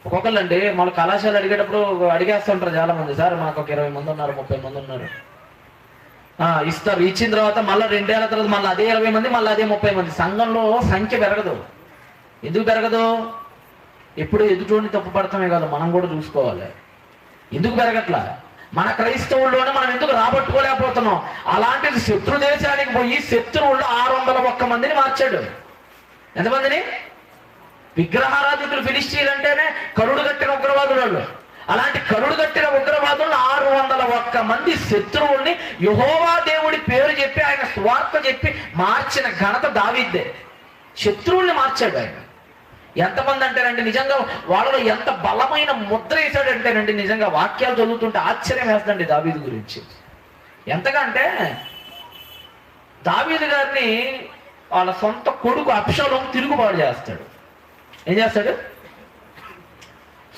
ఒక్కొక్కరు అంటే మన కళాశాల అడిగేటప్పుడు అడిగేస్తుంటారు చాలా మంది, సార్ మాకు ఒక 20 మంది ఉన్నారు, 30 మంది ఉన్నారు. ఇస్తారు. ఇచ్చిన తర్వాత మళ్ళీ 2 ఏళ్ల తర్వాత మళ్ళీ అదే 20 మంది, మళ్ళీ అదే 30 మంది. సంఘంలో సంఖ్య పెరగదు. ఎందుకు పెరగదు? ఎప్పుడు ఎదుటోని తప్పు పడతామే కాదు, మనం కూడా చూసుకోవాలి. ఎందుకు పెరగట్లా? మన క్రైస్తవుల్లోనే మనం ఎందుకు రాబట్టుకోలేకపోతున్నాం? అలాంటిది శత్రు దేశానికి పోయి శత్రువుల్లో 601 మందిని మార్చాడు. ఎంతమందిని? విగ్రహారాధికులు ఫిలిష్తీయులు అంటేనే కరుడు కట్టిన ఉగ్రవాదులు వాళ్ళు. అలాంటి కరుడు కట్టిన ఉగ్రవాదులను 601 మంది శత్రువుల్ని యెహోవా దేవుడి పేరు చెప్పి ఆయన స్వార్థ చెప్పి మార్చిన ఘనత దావీదే. శత్రువుల్ని మార్చాడు ఆయన. ఎంతమంది అంటారంటే నిజంగా వాళ్ళలో ఎంత బలమైన ముద్ర వేశాడంటేనండి, నిజంగా వాక్యాలు చదువుతుంటే ఆశ్చర్యం వేస్తుందండి దావీదు గురించి. ఎంతగా అంటే దావీదు గారిని వాళ్ళ సొంత కొడుకు అబ్షాలోము తిరుగుబాటు చేస్తాడు. ఏం చేస్తాడు?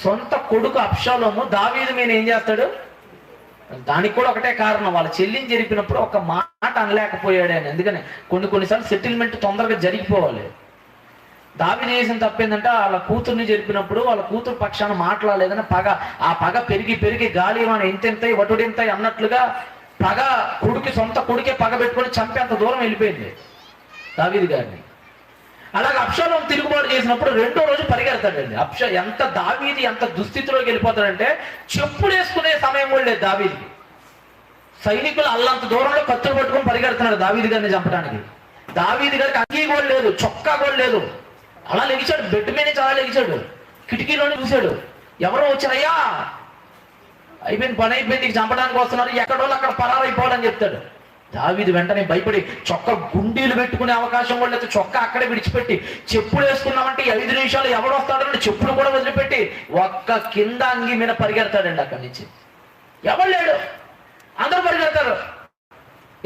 సొంత కొడుకు అబ్షాలోము దావీదు మీద ఏం చేస్తాడు? దానికి కూడా ఒకటే కారణం, వాళ్ళ చెల్లిని జరిపినప్పుడు ఒక మాట అనలేకపోయాడు అని. ఎందుకని కొన్నిసార్లు సెటిల్మెంట్ తొందరగా జరిగిపోవాలి. దావీదు చేసిన తప్పేందంటే వాళ్ళ కూతుర్ని జరిపినప్పుడు వాళ్ళ కూతురు పక్షాన మాట్లాడలేదని పగ, ఆ పగ పెరిగి గాలి ఎంతెంత వటుడెంత అన్నట్లుగా పగ సొంత కొడుకే పగ పెట్టుకొని చంపేంత దూరం వెళ్ళిపోయింది దావీదు గారిని. అలాగే అబ్షాలోము తిరుగుబాటు చేసినప్పుడు రెండో రోజు పరిగెడతాడండి. ఎంత దావీదు ఎంత దుస్థితిలోకి వెళ్ళిపోతాడంటే చెప్పులు వేసుకునే సమయం కూడా లేదు దావీదుకి. సైనికులు అల్లంత దూరంలో కత్తులు పట్టుకొని పరిగెడుతున్నాడు దావీదు గారిని చంపడానికి. దావీదు గారికి అంగీ కూడా లేదు, చొక్కా కూడా లేదు. అలా లెగిచాడు, బెడ్ మీద నుంచి అలా లెగిచాడు, కిటికీలోనే చూశాడు. ఎవరో వచ్చారయ్యా, అయిపోయింది, పని అయిపోయింది, చంపడానికి వస్తున్నారు, ఎక్కడో అక్కడ పరారైపోవాలని చెప్తాడు. దావీదు వెంటనే భయపడి చొక్కా గుండీలు పెట్టుకునే అవకాశం కూడా లేదు, చొక్కా అక్కడే విడిచిపెట్టి చెప్పులు వేసుకున్నామంటే 5 నిమిషాలు ఎవడు వస్తాడంటే చెప్పులు కూడా వదిలిపెట్టి ఒక్క కింద అంగి మీద పరిగెడతాడండి. అక్కడి నుంచి ఎవరు లేడు, అందరూ పరిగెడతారు.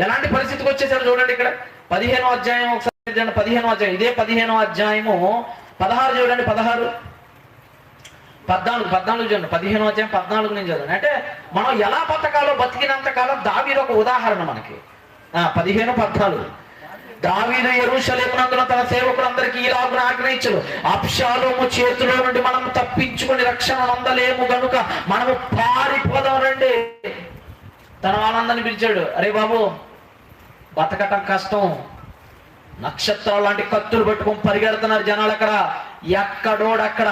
ఎలాంటి పరిస్థితికి వచ్చేసారు చూడండి. ఇక్కడ 15వ అధ్యాయం ఒకసారి 15వ అధ్యాయం, ఇదే 15వ అధ్యాయము 16 చూడండి, 14 చూడండి. 15వ అధ్యాయం 14 నుంచి చదవండి. అంటే మనం ఎలా బతకాలో, బతికినంత కాలం దావీదు ఒక ఉదాహరణ మనకి. 15:14 దావీదు యెరూషలేమునందున తన సేవకులందరికీ ఇలాగున ఆజ్ఞయించును, అబ్షాలోము చేతిలో నుండి మనం తప్పించుకొని రక్షణ నొందలేము గనుక మనము పారిపోదాం రండి. తన వాళ్ళందరినీ పిలిచాడు, అరే బాబు బతకటం కష్టం, నక్షత్రాలు లాంటి కత్తులు పట్టుకొని పరిగెడుతున్నారు జనాలు, అక్కడ ఎక్కడోడక్కడ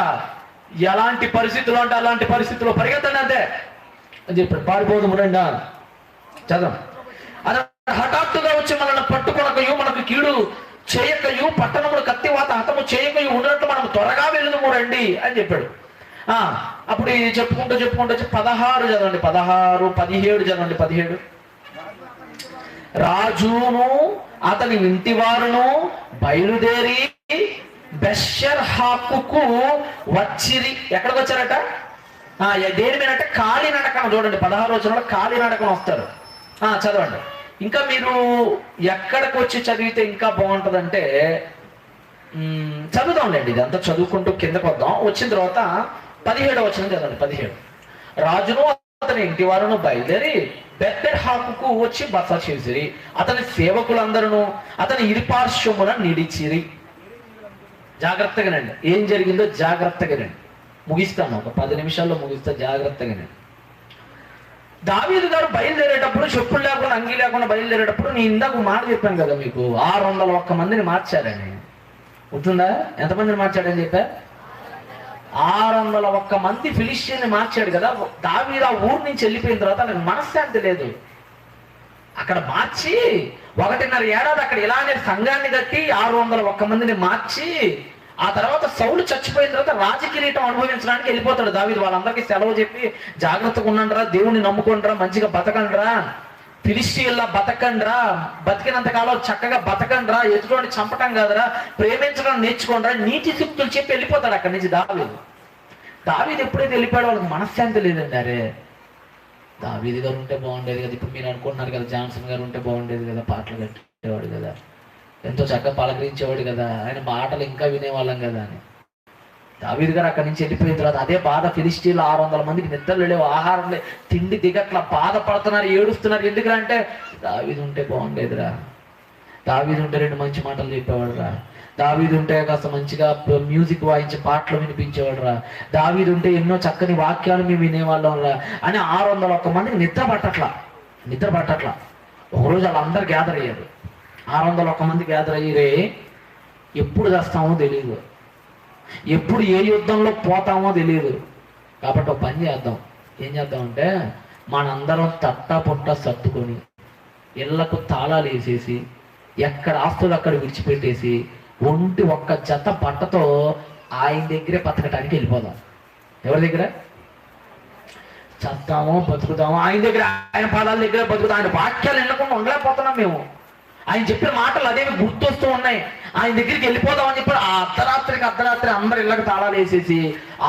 ఎలాంటి పరిస్థితులు అంటే అలాంటి పరిస్థితుల్లో పరిగెత్తండి అంతే అని చెప్పాడు. పారిపోదాం రండి చదవం. అదే హఠాత్తుగా వచ్చి మనల్ని పట్టుకొనకయు మనకు కీడు చేయకయు పట్టణములు కత్తివాత హతము చేయకయు ఉన్నట్లు మనం త్వరగా వెళ్దాము రండి అని చెప్పాడు. అప్పుడు చెప్పుకుంటూ 16 చదవండి, 16, 17 చదవండి. 17 రాజును అతని ఇంటి వారును బయలుదేరి బెషర్హాకుకు వచ్చిరి. ఎక్కడికి వచ్చారట? దేని మీద అంటే కాలినడకన. చూడండి 16వ వచనంలో కాలినడకన వస్తారు. చదవండి. ఇంకా మీరు ఎక్కడికి వచ్చి చదివితే ఇంకా బాగుంటుందంటే, చదువుదాంలేండి, ఇదంతా చదువుకుంటూ కిందకు వద్దాం. వచ్చిన తర్వాత 17వ వచనం చదవండి. 17 రాజును అతని ఇంటి వారును బయలుదేరి బెత్లెహేముకు వచ్చి బస చేసిరి. అతని సేవకులందరూ అతని ఇరుపార్శ్వమున నిలిచిరి. జాగ్రత్తగానండి, ఏం జరిగిందో జాగ్రత్తగానండి. ముగిస్తాను, ఒక 10 నిమిషాల్లో ముగిస్తా, జాగ్రత్తగానండి. దావీదు గారు బయలుదేరేటప్పుడు చెప్పులు లేకుండా అంగీ లేకుండా బయలుదేరేటప్పుడు నేను ఇందాక మాట చెప్పాను కదా మీకు, 601 మందిని మార్చారని. గుర్తుందా? ఎంతమందిని మార్చాడని చెప్పా? 601 మంది ఫిలిష్టియన్ని మార్చాడు కదా. దావీదు ఆ ఊరు నుంచి వెళ్ళిపోయిన తర్వాత ఆయనకు మనశ్శాంతి లేదు. అక్కడ మార్చి 1.5 ఏడాది అక్కడ ఇలానే సంఘాన్ని కట్టి 601 మందిని మార్చి ఆ తర్వాత సౌలు చచ్చిపోయిన తర్వాత రాజకిరీటం అనుభవించడానికి వెళ్ళిపోతాడు దావీదు. వాళ్ళందరికీ సెలవు చెప్పి జాగ్రత్తగా ఉండండిరా, దేవుణ్ణి నమ్ముకోండిరా, మంచిగా బతకండిరా, ఫిలిష్టియన్లా బతకండిరా, బతికినంత కాలం చక్కగా బతకండిరా, ఎదుటి చంపటం కాదురా, ప్రేమించడం నేర్చుకోండిరా, నీతి సూక్తులు చెప్పి వెళ్ళిపోతాడు అక్కడి నుంచి దావీదు. దావీదు ఎప్పుడైతే వెళ్ళిపోయాడో వాళ్ళకి మనశ్శాంతి లేదండి. అరే దావీదు గారు ఉంటే బాగుండేది కదా, ఇప్పుడు మీరు అనుకుంటున్నారు కదా జాన్సన్ గారు ఉంటే బాగుండేది కదా, పాటలు కట్టేవాడు కదా, ఎంతో చక్కగా పలకరించేవాడు కదా, ఆయన మాటలు ఇంకా వినేవాళ్ళం కదా అని. దావీదు గారు అక్కడి నుంచి వెళ్ళిపోయిన తర్వాత అదే బాధ. ఫిలిష్టీలు 600 మందికి నిద్రలు లేవు, ఆహారం లేదు, తిండి దిగట్లా, బాధపడుతున్నారు, ఏడుస్తున్నారు. ఎందుకురా అంటే దావీదు ఉంటే బాగుండేదిరా, దావీదు ఉంటే 2 మంచి మాటలు చెప్పేవాడు రా, దావీదు ఉంటే కాస్త మంచిగా మ్యూజిక్ వాయించి పాటలు వినిపించేవాడు రా, దావీదు ఉంటే ఎన్నో చక్కని వాక్యాలు మేము వినేవాళ్ళం రా అని 601 మందికి నిద్ర పట్టట్లా. ఒకరోజు వాళ్ళందరూ గ్యాదర్ అయ్యారు. 601 మంది గ్యాదర్ అయ్యిరే, ఎప్పుడు చేస్తామో తెలియదు, ఎప్పుడు ఏ యుద్ధంలో పోతామో తెలియదు. కాబట్టి ఒక పని చేద్దాం. ఏం చేద్దామంటే మనందరం తట్టా పొట్ట సర్దుకొని ఇళ్లకు తాళాలు వేసేసి ఎక్కడ ఆస్తులు అక్కడ విడిచిపెట్టేసి ఒంటి ఒక్క జత బట్టతో ఆయన దగ్గరే బతకటానికి వెళ్ళిపోదాం. ఎవరి దగ్గర చస్తామో బతుకుతామో ఆయన దగ్గర, ఆయన పాదాల దగ్గర బతుకుతాం. ఆయన వాక్యాలు వినకుండా ఉండలేకపోతున్నాం మేము. ఆయన చెప్పిన మాటలు అదేమి గుర్తొస్తూ ఉన్నాయి. ఆయన దగ్గరికి వెళ్ళిపోదామని చెప్పి ఆ అర్ధరాత్రికి అందరు ఇళ్ళకి తాళాలు వేసేసి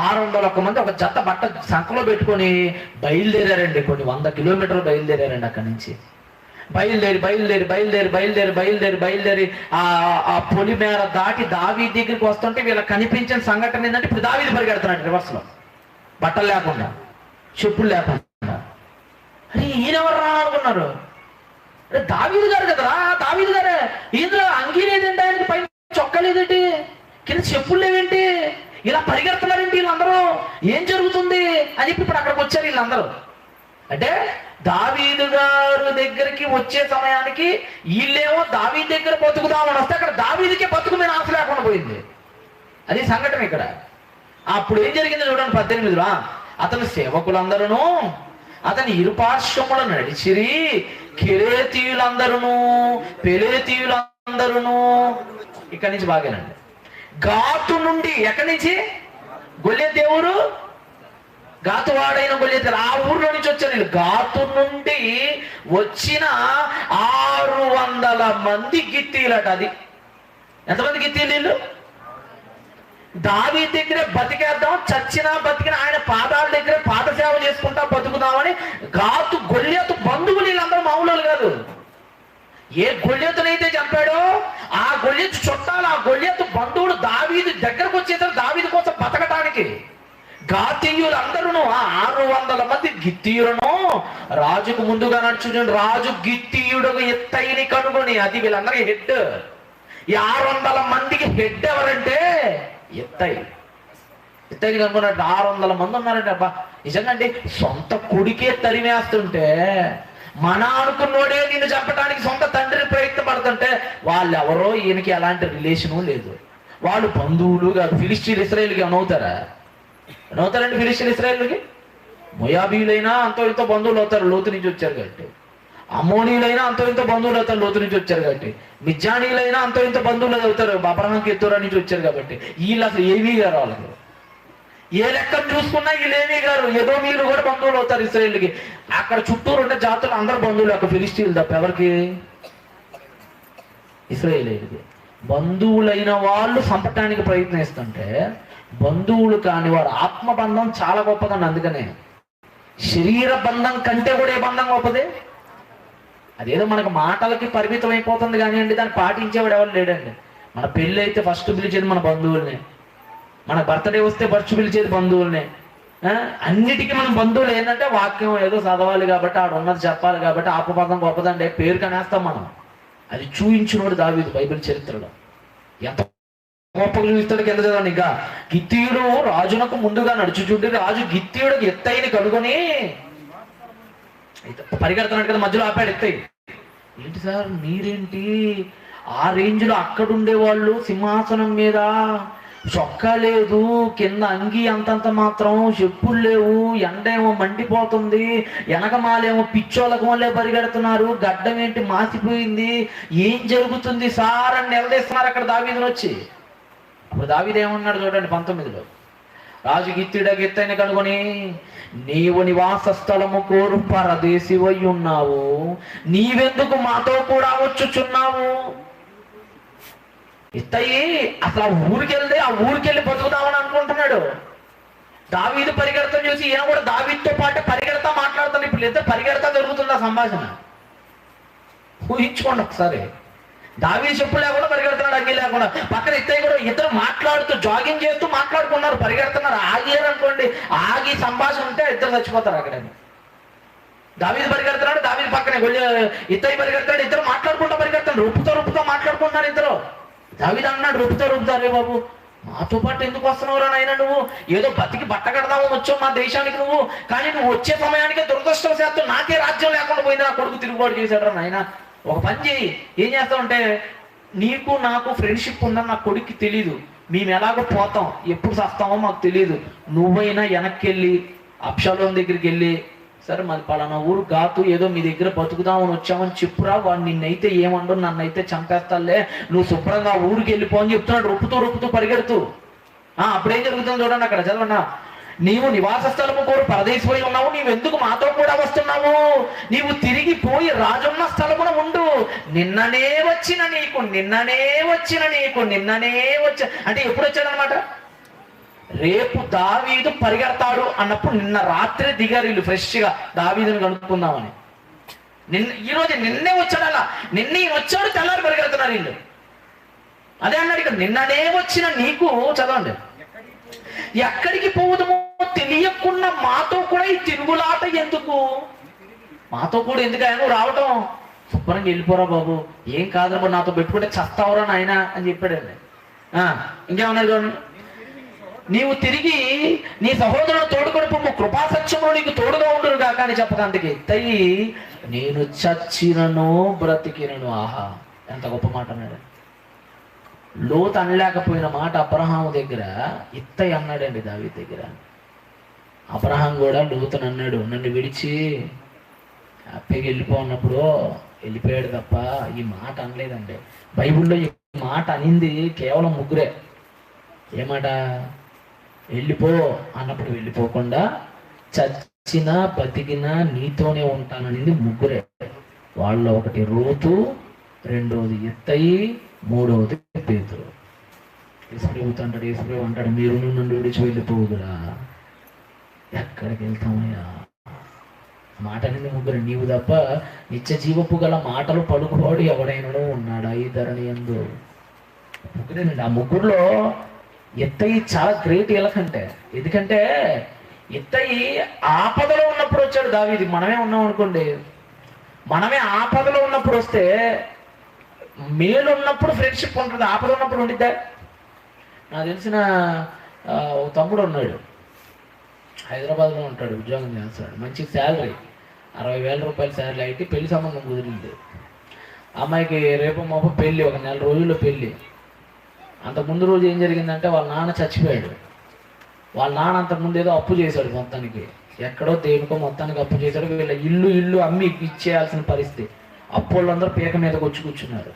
601 మంది ఒక జత బట్ట సంఖలో పెట్టుకొని బయలుదేరారండి. కొన్ని 100 కిలోమీటర్లు బయలుదేరారండి అక్కడి నుంచి. బయలుదేరి ఆ పొలి మేర దాటి దావీదు దగ్గరికి వస్తుంటే వీళ్ళకి కనిపించిన సంఘటన ఏంటంటే ఇప్పుడు దావీదు పరిగెడుతున్నాడు రివర్స్లో, బట్టలు లేకుండా, చెప్పులు లేకుండా. అరే ఈయనెవర్రా అనుకున్నారు. అరే దావీదు గారు కదరా, దావీదు గారే. ఇందులో అంగీ లేదంటే, ఆయనకి పైన చొక్కా లేదేంటి, కింద చెప్పులు లేవేంటి, ఇలా పరిగెడుతున్నారేంటి వీళ్ళందరూ, ఏం జరుగుతుంది అని చెప్పి ఇప్పుడు అక్కడికి వచ్చారు వీళ్ళందరూ. అంటే దావీదు గారు దగ్గరికి వచ్చే సమయానికి వీళ్ళేమో దావీదు దగ్గర బతుకుదామని వస్తే అక్కడ దావీదుకే బతుకు మీద ఆశ లేకుండా పోయింది. అది సంఘటన ఇక్కడ. అప్పుడు ఏం జరిగిందో చూడండి 18లో. అతని సేవకులందరూ అతని ఇరుపార్శ్వములు నడిచిరి, కెరేతీయులందరూ పెలేతీయులందరూ. ఇక్కడి నుంచి బాగానండి. గాతు నుండి, ఎక్కడి నుంచి, గొల్లియతు దేవుడు గాతువాడైన గొల్లియతు, ఆ ఊర్లో నుంచి వచ్చారు వీళ్ళు. గాతు నుండి వచ్చిన 600 మంది గిత్తీలట. అది ఎంతమంది గిత్తీలు వీళ్ళు? దావీదు దగ్గరే బతికేద్దాం, చచ్చినా బతికిన ఆయన పాదాల దగ్గరే పాదసేవ చేసుకుంటా బతుకుదామని గాతు గొల్లియతు బంధువులు వీళ్ళందరూ మామూలు కాదు. ఏ గొల్లియతునైతే చంపాడో ఆ గొల్లియతు చుట్టాలు, ఆ గొల్లియతు బంధువులు దావీదు దగ్గరకు వచ్చేసారు దావీదు కోసం బతకటానికి. గాతీయులందరూ 600 మంది గిత్తీయులను రాజుకు ముందుగా నడుచు. రాజు గిత్తీయుడు ఎత్తైని కనుగొని, అది వీళ్ళందరికీ హెడ్. ఈ 600 మందికి హెడ్ ఎవరంటే ఎత్తైని కనుగొన్నట్టు 600 మంది ఉన్నారంటే. అబ్బా నిజంగా అండి, సొంత కొడుకే తరిమేస్తుంటే, మన అనుకున్నోడే నిన్ను చంపడానికి సొంత తండ్రి ప్రయత్నపడుతుంటే, వాళ్ళు ఎవరో ఈయనకి ఎలాంటి రిలేషను లేదు, వాళ్ళు బంధువులు కాదు. ఫిలిస్టీన్ ఇశ్రాయేలుకి ఏమవుతారా? ఏమవుతారండి ఫిలిస్టీన్ ఇశ్రాయేలుకి? మొయాబీలైనా అంతో ఇంతో బంధువులు అవుతారు, లోతు నుంచి వచ్చారు కాబట్టి. అమ్మోనీలైనా అంతో ఇంతో బంధువులు అవుతారు, లోతు నుంచి వచ్చారు కాబట్టి. మిజ్జానీలైనా అంతో ఇంతో బంధువులు అవుతారు, అబ్రహాం కెత్తూరా నుంచి వచ్చారు కాబట్టి. వీళ్ళు అసలు ఏమీ గారు, వాళ్ళకి ఏ లెక్కను చూసుకున్నా వీళ్ళు ఏమీ గారు. ఏదో మీరు కూడా బంధువులు అవుతారు ఇశ్రాయేలుకి. అక్కడ చుట్టూరు ఉండే జాతులు అందరు బంధువులు, అక్కడ ఫిలిస్టీన్లు తప్ప ఎవరికి? ఇశ్రాయేలీయులకి. బంధువులైన వాళ్ళు చంపటానికి ప్రయత్నిస్తుంటే, బంధువులు కాని వారు, ఆత్మబంధం చాలా గొప్పదండి. అందుకనే శరీర బంధం కంటే కూడా ఏ బంధం గొప్పది? అదేదో మనకు మాటలకి పరిమితం అయిపోతుంది కానివ్వండి, దాన్ని పాటించేవాడు ఎవరు లేడండి. మన పెళ్ళి అయితే ఫస్ట్ పిలిచేది మన బంధువుల్ని, మన బర్త్డే వస్తే ఫస్ట్ పిలిచేది బంధువుల్ని. అన్నిటికీ మనం బంధువులు. ఏంటంటే వాక్యం ఏదో చదవాలి కాబట్టి, ఆడ ఉన్నది చెప్పాలి కాబట్టి ఆత్మబంధం గొప్పదండి పేరు కనేస్తాం మనం. అది చూయించినోడు దావీదు బైబిల్ చరిత్రలో. ఎంత గొప్పగా చూపిస్తాడు కింద చదవండి. ఇంకా గిత్తీయుడు రాజునకు ముందుగా నడుచుచుండి, రాజు గిత్తీయుడికి ఎత్తైని కనుగొని పరిగెడుతున్నాడు కదా, మధ్యలో ఆపాడు. ఎత్తై, ఏంటి సార్ మీరేంటి ఆ రేంజ్లో? అక్కడుండే వాళ్ళు సింహాసనం మీద చొక్కా లేదు, కింద అంగి అంతంత మాత్రం, చెప్పులు లేవు, ఎండేమో మండిపోతుంది, వెనకమాలేమో పిచ్చోళ్ళకు వల్లే పరిగెడుతున్నారు, గడ్డం ఏంటి మాసిపోయింది, ఏం జరుగుతుంది సార్ అని నిలదీస్తున్నారు అక్కడ దావీదుని వచ్చి. అప్పుడు దావీదు ఏమన్నాడు చూడండి 19లో. రాజు గిత్తీయుడకు ఎత్తైన కనుగొని, నీవు నివాస స్థలము కోరు పరదేశివై ఉన్నావు, నీవెందుకు మాతో కూడా వచ్చుచున్నావు? ఇత్తయి అసలు ఆ ఊరికెళ్ళి బతుకుదామని అనుకుంటున్నాడు. దావీదు పరిగెడతాం చూసి ఈయన కూడా దావీదుతో పాటు పరిగెడతా మాట్లాడుతాను. ఇప్పుడు ఇద్దరు పరిగెడతా జరుగుతుంది ఆ సంభాషణ. ఊహించుకోండి ఒకసారి. దావీదు చెప్పులు లేకుండా పరిగెడుతున్నాడు, అంగి లేకుండా. పక్కన ఇత్తయి కూడా ఇద్దరు మాట్లాడుతూ జాగింగ్ చేస్తూ మాట్లాడుకున్నారు, పరిగెడుతున్నారు. ఆగారు అనుకోండి, ఆగి సంభాషణ ఉంటే ఇద్దరు చచ్చిపోతారు అక్కడ. దావీదు పరిగెడుతున్నాడు, దావీదు పక్కనే ఇత్తయి పరిగెడుతున్నాడు, ఇద్దరు మాట్లాడుకుంటూ పరిగెడుతున్నాడు, రూపుతో మాట్లాడుకుంటున్నారు ఇద్దరు. దావీదు అన్నాడు రూపుతో, రే బాబు మాతో పాటు ఎందుకు వస్తున్నావురా నాయన, నువ్వు ఏదో బతికి బట్ట కడదామని వచ్చావు మా దేశానికి నువ్వు, కానీ నువ్వు వచ్చే సమయానికి దురదృష్టవశాత్తు నాకే రాజ్యం లేకుండా పోయింది, నా కొడుకు తిరుగుబాటు చేశాడు నాయన. ఒక పని చేయి, ఏం చేస్తావంటే, నీకు నాకు ఫ్రెండ్షిప్ ఉందని నా కొడుక్కి తెలీదు, మేము ఎలాగో పోతాం, ఎప్పుడు చస్తామో మాకు తెలియదు, నువ్వైనా వెనక్కి వెళ్ళి అబ్షాలోం దగ్గరికి వెళ్ళి, సరే మరి పలానా ఊరు గాతు ఏదో మీ దగ్గర బతుకుదామని వచ్చామని చెప్పురా, వాడు నిన్నైతే ఏమండు, నన్నైతే చంపేస్తాలే, నువ్వు శుభ్రంగా ఊరికి వెళ్ళిపో అని చెప్తున్నాడు రొప్పుతూ పరిగెడుతూ. అప్పుడేం జరుగుతుందో చూడండి అక్కడ చదవన్నా. నీవు నివాస స్థలము కోరు పరదేశిపోయి ఉన్నావు, నీవెందుకు మాతో కూడా వస్తున్నావు? నీవు తిరిగి పోయి రాజున్న స్థలమున ఉండు. నిన్ననే వచ్చిన నీకు అంటే ఎప్పుడు వచ్చాడనమాట? రేపు దావీదు పరిగెడతాడు అన్నప్పుడు నిన్న రాత్రి దిగారు వీళ్ళు ఫ్రెష్గా దావీదుని కనుక్కుందామని. ఈరోజు నిన్నే వచ్చాడు, అలా నిన్న ఈయన వచ్చాడు, తెల్లారి పరిగెడుతున్నారు వీళ్ళు. అదే అన్నాడు ఇక్కడ, నిన్ననే వచ్చిన నీకు, చదవండి, ఎక్కడికి పోవడమో తెలియకుండా మాతో కూడా ఈ తిరుగులాట ఎందుకు? మాతో కూడా ఎందుకు ఆయన నువ్వు రావటం? శుభ్రంగా వెళ్ళిపోరా బాబు, ఏం కాదమ్మా, నాతో పెట్టుకుంటే చస్తావురా నాయన అని చెప్పాడండి. ఇంకేమన్నాడు చూడండి, నీవు తిరిగి నీ సహోదరుడు తోడుకొడుపు కృపాసత్యములు నీకు తోడుగా ఉండరు కాక అని చెప్పకందుకు ఎత్తయి నేను చచ్చినను బ్రతికినను. ఆహా, ఎంత గొప్ప మాట అన్నాడు. లోతు అనలేకపోయిన మాట అబ్రహాము దగ్గర ఇత్తయి అన్నాడండి దావీదు దగ్గర. అబ్రహాం కూడా లోతుని అన్నాడు, నన్ను విడిచి హ్యాపీగా వెళ్ళిపో అన్నప్పుడు వెళ్ళిపోయాడు తప్ప ఈ మాట అనలేదండి. బైబిల్లో ఈ మాట అనింది కేవలం ముగ్గురే. ఏమాట? వెళ్ళిపో అన్నప్పుడు వెళ్ళిపోకుండా చచ్చినా బతికినా నీతోనే ఉంటాననింది ముగ్గురే. వాళ్ళలో ఒకటి రూతు, రెండవది ఇత్తయి, మూడవది పేతురు. యేసుప్రభుతో అంటాడు, యేసుప్రభు అంటాడు, మీరు నన్ను విడిచి వెళ్ళిపోదురా. ఎక్కడికి వెళ్తామయ్యా? మాట అనేది ముగ్గురు, నీవు తప్ప నిత్య జీవపు గల మాటలు పలుకువాడు ఎవడైనా ఉన్నాడా ఈ ధరణి యందు? ముగ్గురేనండి. ఆ ముగ్గురులో ఇత్తయి చాలా గ్రేట్ ఎలకంటే. ఎందుకంటే ఇత్తయి ఆపదలో ఉన్నప్పుడు వచ్చాడు దావీదు. మనమే ఉన్నాం అనుకోండి, మనమే ఆపదలో ఉన్నప్పుడు వస్తే, మేలు ఉన్నప్పుడు ఫ్రెండ్షిప్ ఉంటుంది, ఆపద ఉన్నప్పుడు ఉండిద్దా? నాకు తెలిసిన ఒక తమ్ముడు ఉన్నాడు, హైదరాబాద్లో ఉంటాడు, ఉద్యోగం చేస్తాడు, మంచి శాలరీ, 60,000 రూపాయల శాలరీ అయితే పెళ్లి సంబంధం కుదిరింది. అమ్మాయికి రేపు మాపు పెళ్ళి, ఒక 4 రోజుల్లో పెళ్ళి. అంత ముందు రోజు ఏం జరిగిందంటే వాళ్ళ నాన్న చచ్చిపోయాడు. వాళ్ళ నాన్న అంతకుముందు ఏదో అప్పు చేశాడు, మొత్తానికి ఎక్కడో దేనికో మొత్తానికి అప్పు చేశాడు. వీళ్ళ ఇల్లు అమ్మి ఇచ్చేయాల్సిన పరిస్థితి. అప్పు వాళ్ళందరూ పీక మీదకి వచ్చి కూర్చున్నారు.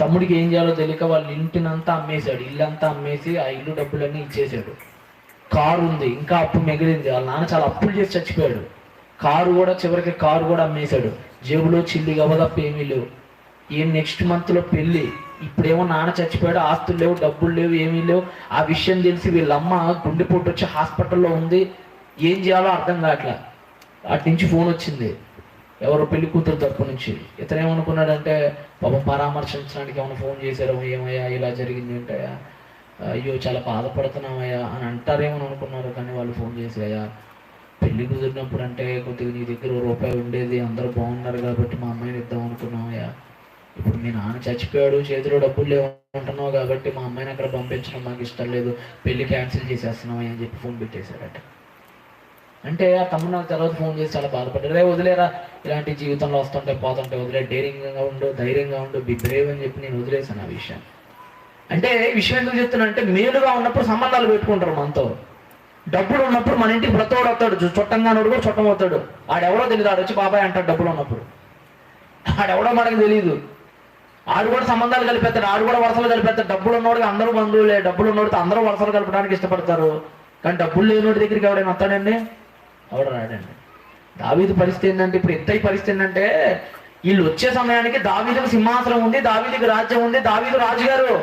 తమ్ముడికి ఏం చేయాలో తెలియక వాళ్ళ ఇంటినంతా అమ్మేశాడు, ఇల్లంతా అమ్మేసి ఆ ఇల్లు డబ్బులన్నీ ఇచ్చేసాడు. కారు ఉంది, ఇంకా అప్పు మిగిలింది. వాళ్ళ నాన్న చాలా అప్పులు చేసి చచ్చిపోయాడు. కారు కూడా చివరికి కారు కూడా అమ్మేశాడు. జేబులో చిల్లి గవదప్ప ఏమీ లేవు. ఏం నెక్స్ట్ మంత్లో పెళ్ళి. ఇప్పుడేమో నాన్న చచ్చిపోయాడు, ఆస్తులు లేవు, డబ్బులు లేవు, ఏమీ లేవు. ఆ విషయం తెలిసి వీళ్ళమ్మ గుండెపోటు వచ్చి హాస్పిటల్లో ఉంది. ఏం చేయాలో అర్థం కావట్లే. అటు నుంచి ఫోన్ వచ్చింది, ఎవరో పెళ్లి కూతురు తరపు నుంచి. ఇతను ఏమనుకున్నాడంటే, పాపం పరామర్శించడానికి ఏమైనా ఫోన్ చేశారో, ఏమయ్యా ఇలా జరిగింది అంటే, అయ్యో చాలా బాధపడుతున్నామయ్యా అని అంటారేమో అనుకున్నారు. కానీ వాళ్ళు ఫోన్ చేసాయా, పెళ్లి కుదిరినప్పుడు అంటే కొద్దిగా నీ దగ్గర రూపాయి ఉండేది, అందరూ బాగున్నారు కాబట్టి మా అమ్మాయిని ఇద్దాం అనుకున్నామయ్యా. ఇప్పుడు మీ నాన్న చచ్చిపోయాడు, చేతిలో డబ్బులు లేవు అంటున్నావు కాబట్టి మా అమ్మాయిని అక్కడ పంపించడం మాకు ఇష్టం లేదు, పెళ్లి క్యాన్సిల్ చేసేస్తున్నామయ్యా అని చెప్పి ఫోన్ పెట్టేశాడట. అంటే ఆ తమ్ముడు నాకు తర్వాత ఫోన్ చేసి చాలా బాధపడ్డాడు. రే వదిలేరా, ఇలాంటి జీవితంలో వస్తుంటే పోతుంటే వదిలే, ధైర్యంగా ఉండు, ధైర్యంగా ఉండు, బి బ్రేవ్ అని చెప్పి నేను వదిలేసాను ఆ విషయం. అంటే విషయం ఎందుకు చెప్తున్నా అంటే, మేలుగా ఉన్నప్పుడు సంబంధాలు పెట్టుకుంటారు మనతో. డబ్బులు ఉన్నప్పుడు మన ఇంటికి బ్రతోడు వస్తాడు, చుట్టంగా కూడా చుట్టం అవుతాడు. ఆడెవడో తెలియదు, ఆడు వచ్చి బాబాయ్ అంటాడు డబ్బులు ఉన్నప్పుడు. ఆడెవడో మనకు తెలియదు, ఆడు కూడా సంబంధాలు కలిపేస్తాడు, ఆడు కూడా వరుసలు కలిపేస్తాడు. డబ్బులు ఉన్నోడికి అందరూ బంధువులే, డబ్బులు ఉన్నోడితో అందరూ వరుసలు కలపడానికి ఇష్టపడతారు. కానీ డబ్బులు లేనోడి దగ్గరికి ఎవడైనా వస్తాడండి? ఎవడు రాడండి. దావీదు పరిస్థితి ఏంటంటే, ఇప్పుడు ఇత్తయి పరిస్థితి ఏంటంటే, వీళ్ళు వచ్చే సమయానికి దావీదుకు సింహాసనం ఉంది, దావీదుకి రాజ్యం ఉంది, దావీదు రాజుగారు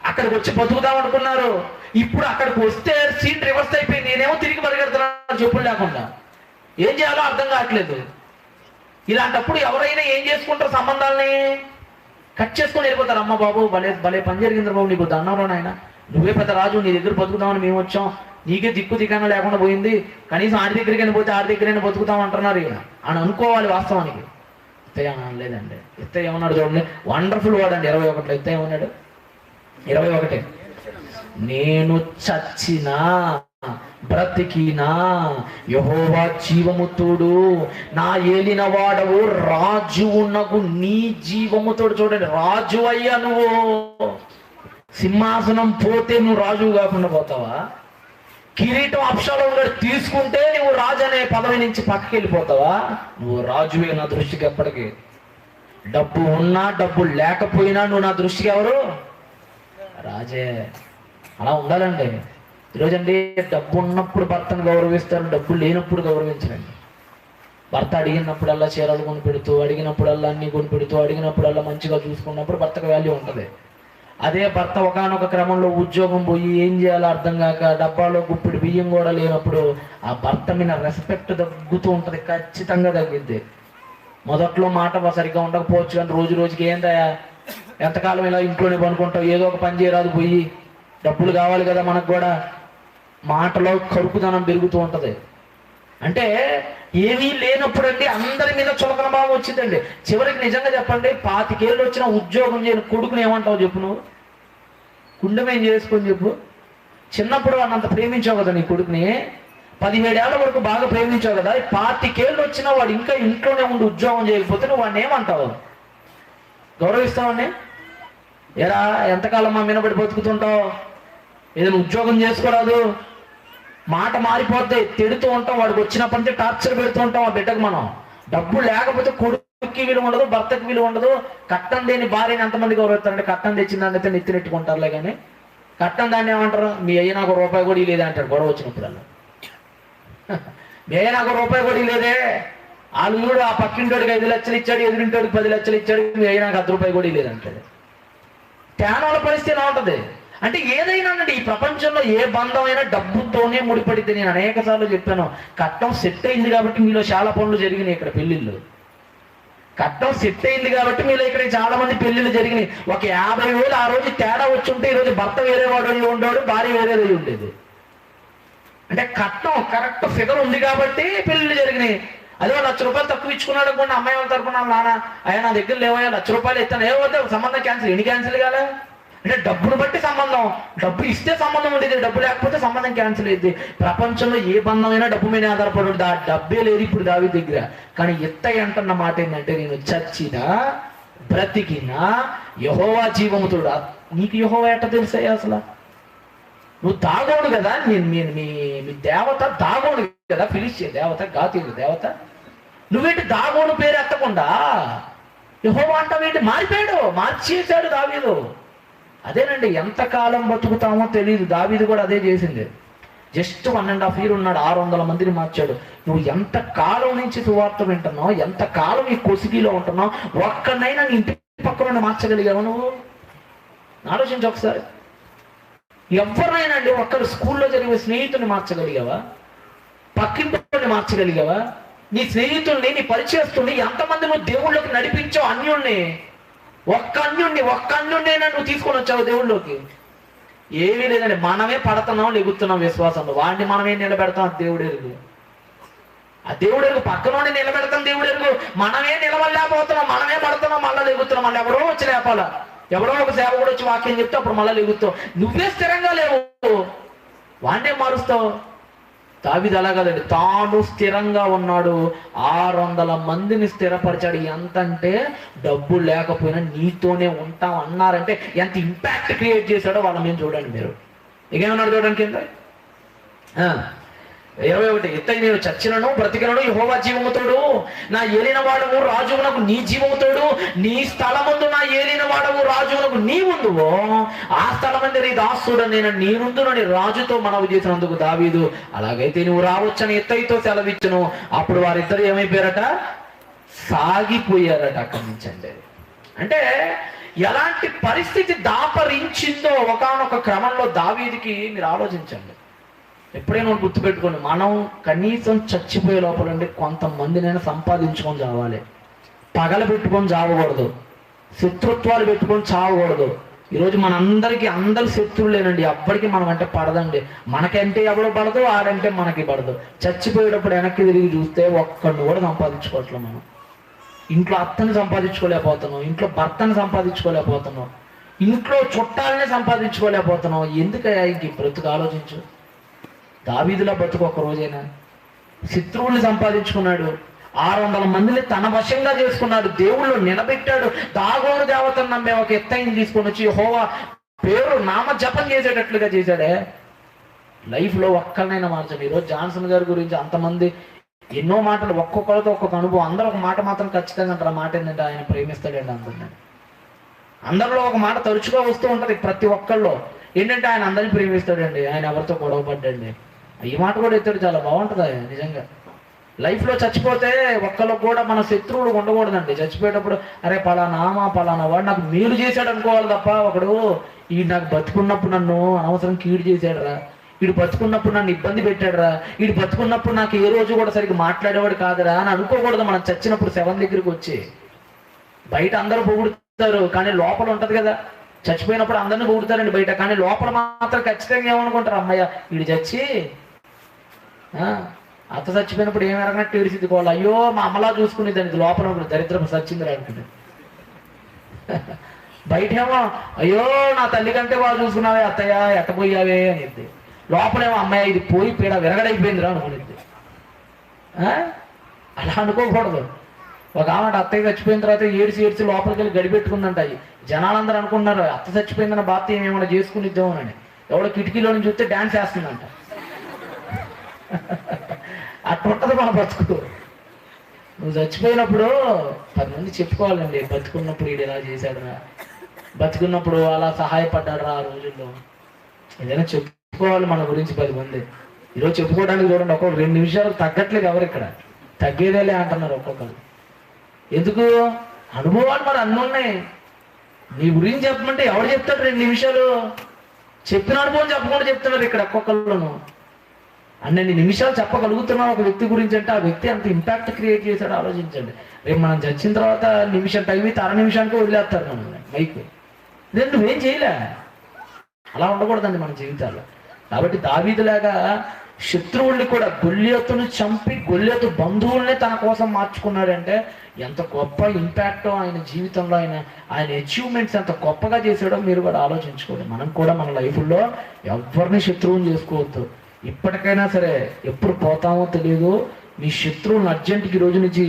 అక్కడికి వచ్చి బతుకుదాం అనుకున్నారు. ఇప్పుడు అక్కడికి వస్తే సీట్ రివర్స్ అయిపోయింది. నేనేమో తిరిగి పరిగెడుతున్నాను చెప్పులు లేకుండా. ఏం చేయాలో అర్థం కావట్లేదు. ఇలాంటప్పుడు ఎవరైనా ఏం చేసుకుంటారు? సంబంధాలని కట్ చేసుకొని వెళ్ళిపోతారు. అమ్మ బాబు భలే భలే పని జరిగింది బాబు, నీకు దండంలో నాయన, నువ్వే పెద్ద రాజు, నీ దగ్గర బతుకుతామని మేము వచ్చాం, నీకే దిక్కు దిక్కన లేకుండా పోయింది, కనీసం ఆడి దగ్గరికి పోతే ఆడి దగ్గరైనా బతుకుతాం అంటున్నారు ఈయన అని అనుకోవాలి. వాస్తవానికి ఇత్తయ్య అనలేదండి. ఇత్తయ్య ఏమన్నాడు చూడండి, వండర్ఫుల్ వర్డ్ అండి. 21 ఇత్తయ్య ఏమన్నాడు? 21 నేను చచ్చినా బ్రతికినా యెహోవా జీవముతోడు, నా ఏలిన వాడవు రాజు ఉన్నగు నీ జీవముతోడు. చూడండి, రాజు అయ్యా నువ్వు. సింహాసనం పోతే నువ్వు రాజు కాకుండా పోతావా? కిరీటం అప్షాలోం గారు తీసుకుంటే నువ్వు రాజు అనే పదవి నుంచి పక్కకి వెళ్ళిపోతావా? నువ్వు రాజువే నా దృష్టికి ఎప్పటికీ. డబ్బు ఉన్నా డబ్బు లేకపోయినా నువ్వు నా దృష్టికి ఎవరు? రాజే. అలా ఉండాలండి. ఈరోజండి డబ్బు ఉన్నప్పుడు భర్తను గౌరవిస్తారు, డబ్బు లేనప్పుడు గౌరవించరండి. భర్త అడిగినప్పుడల్లా చీరలు కొనిపెడుతూ, అడిగినప్పుడల్లా అన్ని కొనిపెడుతూ, అడిగినప్పుడల్లా మంచిగా చూసుకున్నప్పుడు భర్తకు వాల్యూ ఉంటుంది. అదే భర్త ఒకనొక క్రమంలో ఉద్యోగం పోయి ఏం చేయాలో అర్థం కాక డబ్బాలో గుప్పిడి బియ్యం కూడా లేనప్పుడు ఆ భర్త మీద రెస్పెక్ట్ తగ్గుతూ ఉంటుంది, ఖచ్చితంగా తగ్గిద్ది. మొదట్లో మాట సరిగ్గా ఉండకపోవచ్చు, కానీ రోజు రోజుకి ఏందయ్యా ఎంతకాలం ఇలా ఇంట్లోనే పనుకుంటావు, ఏదో ఒక పని చేయరాదు, పోయి డబ్బులు కావాలి కదా మనకు కూడా. మాటలో కరుకుదనం పెరుగుతూ ఉంటుంది. అంటే ఏమీ లేనప్పుడు అండి అందరి మీద చులకన భావం వచ్చిందండి. చివరికి నిజంగా చెప్పండి, 25 ఏళ్ళు వచ్చిన ఉద్యోగం చేయని కొడుకుని ఏమంటావు చెప్పు నువ్వు? కుండమేం చేసుకొని చెప్పు. చిన్నప్పుడు వాడిని ప్రేమించావు కదా నీ కొడుకుని, 17 ఏళ్ల వరకు బాగా ప్రేమించావు కదా, 25 ఏళ్ళు వచ్చినా వాడు ఇంకా ఇంట్లోనే ఉండి ఉద్యోగం చేయకపోతే నువ్వు వాడిని ఏమంటావు? గౌరవిస్తావండి? ఎరా ఎంతకాలం మా మీనబడి బతుకుతుంటావు? ఏదైనా ఉద్యోగం చేసుకోరాదు? మాట మారిపోద్ది, తిడుతూ ఉంటాం, వాడికి వచ్చినప్పటి నుంచి టార్చర్ పెడుతూ ఉంటాం ఆ బిడ్డకు. మనం డబ్బు లేకపోతే కొడుకుకి విలువ ఉండదు, భర్తకి విలువ ఉండదు. కట్టం లేని భార్యని ఎంతమంది గౌరవిస్తారంటే, కట్టం తెచ్చిందాన్ని అయితే నెత్తినెట్టుకుంటారులే, కానీ కట్టం దాన్ని ఏమంటారు? మీ అయ్య నాకు రూపాయి కూడా ఇలేదే అంటాడు గొడవ వచ్చినప్పుడల్లా. మీ అయ్య నాకు రూపాయి కూడా ఇలేదే, వాళ్ళు ఆ పక్కింటోడికి 5 లక్షలు ఇచ్చాడు, ఎదురింటోడికి 10 లక్షలు ఇచ్చాడు, మీ అయ్య నాకు 10 రూపాయలు కూడా ఇలేదంటాడు. తేనాల పరిస్థితి ఎలా ఉంటుంది అంటే, ఏదైనా అండి ఈ ప్రపంచంలో ఏ బంధమైనా డబ్బుతోనే ముడిపడితే. నేను అనేక సార్లు చెప్పాను, కట్టం సెట్ అయింది కాబట్టి మీలో చాలా పనులు జరిగినాయి. ఇక్కడ పెళ్లిళ్ళు కట్టం సెట్ అయింది కాబట్టి మీలో ఇక్కడ చాలా మంది పెళ్లిళ్ళు జరిగినాయి. ఒక 50,000 ఆ రోజు తేడా వచ్చి ఉంటే ఈరోజు భర్త వేరే వాడు ఉండేవాడు, భార్య వేరేది ఉండేది. అంటే కట్నం కరెక్ట్ ఫిగర్ ఉంది కాబట్టి పెళ్లిళ్ళు జరిగినాయి. అదే ₹1,00,000 తక్కువ ఇచ్చుకున్నాడు అనుకోండి, అమ్మాయి వాళ్ళ తరపున నాన్న అయ్యా నా దగ్గర లేవయ్యా ₹1,00,000 ఇస్తాను, ఏమవుతే సంబంధం క్యాన్సిల్. ఎన్ని క్యాన్సిల్ కాలే? అంటే డబ్బును బట్టి సంబంధం. డబ్బు ఇస్తే సంబంధం ఉండేది, డబ్బు లేకపోతే సంబంధం క్యాన్సిల్ అయింది. ప్రపంచంలో ఏ బంధమైనా డబ్బు మీద ఆధారపడి ఉంటుంది. ఆ డబ్బే లేదు ఇప్పుడు దావీదు దగ్గర. కానీ ఎత్తయ్య అంటున్న మాట ఏంటంటే, నేను చచ్చినా బ్రతికినా యెహోవా జీవముతోడు. నీకు యెహోవా ఎట్ట తెలుసయ్యా అసలు? నువ్వు దాగోడు కదా, మీ దేవత దాగోడు కదా, ఫిలిష్తీయ దేవత, గాతీయుల దేవత. నువ్వేంటి దాగోడు పేరు ఎత్తకుండా యెహోవా అంటావేంటి? మారిపోయాడు, మార్చేశాడు దావీదు. అదేనండి, ఎంతకాలం బతుకుతామో తెలియదు. దావీదు కూడా అదే చేసింది. జస్ట్ 1.5 year ఉన్నాడు, 600 మందిని మార్చాడు. నువ్వు ఎంత కాలం నుంచి సువార్త వింటున్నావు, ఎంత కాలం ఈ కొసిగిలో ఉంటున్నావు, ఒక్కనైనా నీ ఇంటి పక్కన మార్చగలిగావు నువ్వు? ఆలోచించు ఒకసారి. ఎవరినైనా అండి ఒక్కరు స్కూల్లో జరిగే స్నేహితుని మార్చగలిగావా? పక్కింటిని మార్చగలిగావా? నీ స్నేహితుల్ని, నీ పరిచయస్తుల్ని ఎంతమంది నువ్వు దేవుళ్ళకి నడిపించావు? అన్యుణ్ణి, ఒక్క అన్యుణ్ణైనా నువ్వు తీసుకొని వచ్చావు దేవుళ్ళలోకి? ఏమీ లేదండి, మనమే పడుతున్నాం లెగుతున్నాం విశ్వాసంలో. వాడిని మనమే నిలబెడతాం, దేవుడు ఎరుగు. ఆ దేవుడు ఎరుగు, పక్కనోడిని నిలబెడతాం, దేవుడు ఎరుగు. మనమే నిలబడలేకపోతున్నాం, మనమే పడుతున్నాం, మళ్ళీ లెగుతున్నాం. మళ్ళీ ఎవరో వచ్చి లేపాలా, ఎవరో ఒక సేవకుడు వచ్చి వాక్యం చెప్తే అప్పుడు మళ్ళీ లెగుతావు. నువ్వే స్థిరంగా లేవు, వాడినే మారుస్తావు. దావీదు అలా కదండి, తాను స్థిరంగా ఉన్నాడు, 600 మందిని స్థిరపరిచాడు. ఎంత అంటే డబ్బు లేకపోయినా నీతోనే ఉంటాం అన్నారంటే ఎంత ఇంపాక్ట్ క్రియేట్ చేశాడో వాళ్ళ మీద చూడండి మీరు. ఇకేమన్నాడు చూడండి కింద 21, ఎత్తై నేను చచ్చినను బ్రతికినను యెహోవా జీవముతోడు, నా ఏలిన వాడవు రాజువునకు నీ జీవముతోడు, నీ స్థలమందు నా ఏలిన వాడవు రాజువునకు నీ ముందువో, ఆ స్థలమందు నీ దాసుడు నేను నీనుందునని రాజుతో మనవి చేసినందుకు దావీదు, అలాగైతే నువ్వు రావచ్చని ఎత్తైతో సెలవిచ్చును. అప్పుడు వారిద్దరు ఏమైపోయారట? సాగిపోయారట అక్కడి నుంచి. అంటే ఎలాంటి పరిస్థితి దాపరించిందో ఒకానొక క్రమంలో దావీదుకి. మీరు ఆలోచించండి, ఎప్పుడైనా గుర్తుపెట్టుకోండి, మనం కనీసం చచ్చిపోయే లోపలండి కొంతమందినైనా సంపాదించుకొని చావాలి. పగలబెట్టుకొని చావకూడదు, శత్రుత్వాలు పెట్టుకొని చావకూడదు. ఈరోజు మనందరికీ అందరు శత్రువులేనండి, ఎవ్వరికి మనం అంటే పడదండి. మనకంటే ఎవడో పడదు, ఆడంటే మనకి పడదు. చచ్చిపోయేటప్పుడు వెనక్కి తిరిగి చూస్తే ఒక్కడిని కూడా సంపాదించుకోవట్లేదు. మనం ఇంట్లో అత్తని సంపాదించుకోలేకపోతున్నాం, ఇంట్లో భర్తని సంపాదించుకోలేకపోతున్నాం, ఇంట్లో చుట్టాలనే సంపాదించుకోలేకపోతున్నాం. ఎందుకయ్యా ఇంక బ్రతుకు? ఆలోచించు. దావీదులా బతుకు ఒక్క రోజైనా. శత్రువుల్ని సంపాదించుకున్నాడు, 600 మందిని తన వశంగా చేసుకున్నాడు, దేవుళ్ళు నిలబెట్టాడు. దాగోను దేవతను నమ్మే ఒక ఎత్తైని తీసుకొని వచ్చి యెహోవా పేరు నామ జపం చేసేటట్లుగా చేశాడే. లైఫ్లో ఒక్కరినైనా మార్చండి. ఈరోజు జాన్సన్ గారి గురించి అంతమంది ఎన్నో మాటలు, ఒక్కొక్కరితో ఒక్కొక్క అనుభవం. అందరూ ఒక మాట మాత్రం ఖచ్చితంగా అంటారు. ఆ మాట ఏంటంటే, ఆయన ప్రేమిస్తాడండి అంటున్నాడు. అందరిలో ఒక మాట తరచుగా వస్తూ ఉంటుంది ప్రతి ఒక్కళ్ళు. ఏంటంటే, ఆయన అందరినీ ప్రేమిస్తాడండి, ఆయన ఎవరితో గొడవ పడ్డండి. ఈ మాట కూడా ఎత్తాడు, చాలా బాగుంటుంది ఆయన నిజంగా. లైఫ్లో చచ్చిపోతే ఒక్కరికి కూడా మన శత్రువులు ఉండకూడదండి. చచ్చిపోయేటప్పుడు అరే పలానా వాడు నాకు మేలు చేశాడు అనుకోవాలి తప్ప, ఒకడు ఈ నాకు బతుకున్నప్పుడు నన్ను అనవసరం కీడు చేశాడురా, వీడు బతుకున్నప్పుడు నన్ను ఇబ్బంది పెట్టాడురా, వీడు బతుకున్నప్పుడు నాకు ఏ రోజు కూడా సరిగ్గా మాట్లాడేవాడు కాదురా అని అనుకోకూడదు. మనం చచ్చినప్పుడు శవం దగ్గరికి వచ్చి. బయట అందరూ పొగుడుతారు కానీ లోపల ఉంటది కదా. చచ్చిపోయినప్పుడు అందరినీ పొగుడుతారండి బయట, కానీ లోపల మాత్రం ఖచ్చితంగా ఏమనుకుంటారు, అమ్మయ్య వీడు చచ్చి అత్త చచ్చిపోయినప్పుడు ఏమి ఎరగనట్టు ఏడిసిద్ది కోళ్ళు, అయ్యో మా అమ్మలా చూసుకునేది దానికి లోపల దరిద్రం సచ్చింది అనుకుంటుంది. బయటేమో అయ్యో నా తల్లి కంటే బాగా చూసుకున్నావే అత్తయ్య ఎట్టపోయావే అనేది. లోపలేమో అమ్మాయి ఇది పోయి పీడ విరగడైపోయిందిరా అనుకునేది. అలా అనుకోకూడదు. ఒక ఆమె అత్తయ్య చచ్చిపోయిన తర్వాత ఏడ్చి లోపలికి వెళ్ళి గడిపెట్టుకుందంట. జనాలందరూ అనుకున్నారు అత్త చచ్చిపోయిందన్న బాధ ఏమైనా చేసుకునిద్దామని. ఎవడో కిటికీలో నుంచి చూస్తే డాన్స్ వేస్తుందంట. అట్టుంటది మన బతుకు. నువ్వు చచ్చిపోయినప్పుడు 10 మంది చెప్పుకోవాలండి, బతుకున్నప్పుడు వీడు ఇలా చేశాడురా, బతుకున్నప్పుడు అలా సహాయపడ్డాడురా ఆ రోజుల్లో. ఏదైనా చెప్పుకోవాలి మన గురించి 10 మంది. ఈరోజు చెప్పుకోవడానికి చూడండి, ఒక్కొక్క 2 నిమిషాలు తగ్గట్లేదు. ఎవరు ఇక్కడ తగ్గేదేలే అంటున్నారు ఒక్కొక్కరు. ఎందుకు? అనుభవాలు మరి అన్నీ ఉన్నాయి. నీ గురించి చెప్పమంటే ఎవరు చెప్తాడు 2 నిమిషాలు? చెప్పిన అనుభవం చెప్పకుండా చెప్తున్నారు ఇక్కడ ఒక్కొక్కళ్ళను. అన్ని నిమిషాలు చెప్పగలుగుతున్నాం ఒక వ్యక్తి గురించి అంటే ఆ వ్యక్తి అంత ఇంపాక్ట్ క్రియేట్ చేశాడు. ఆలోచించండి. రేపు మనం చచ్చిన తర్వాత నిమిషం టైం అయితే 1/2 నిమిషానికి వదిలేస్తారు మనం మైక్. లేదు నువ్వేం చేయలే. అలా ఉండకూడదండి మన జీవితాల్లో. కాబట్టి దావీదులాగా శత్రువుల్ని కూడా గొల్లియతును చంపి గొల్లియతు బంధువుల్ని తన కోసం మార్చుకున్నాడంటే ఎంత గొప్ప ఇంపాక్ట్ ఆయన జీవితంలో, ఆయన అచీవ్మెంట్స్ ఎంత గొప్పగా చేసాడో మీరు కూడా ఆలోచించుకోండి. మనం కూడా మన లైఫ్లో ఎవరిని శత్రువుని చేసుకోవద్దు. ఇప్పటికైనా సరే, ఎప్పుడు పోతామో తెలియదు. మీ శత్రువులను అర్జెంట్కి ఈ రోజు నుంచి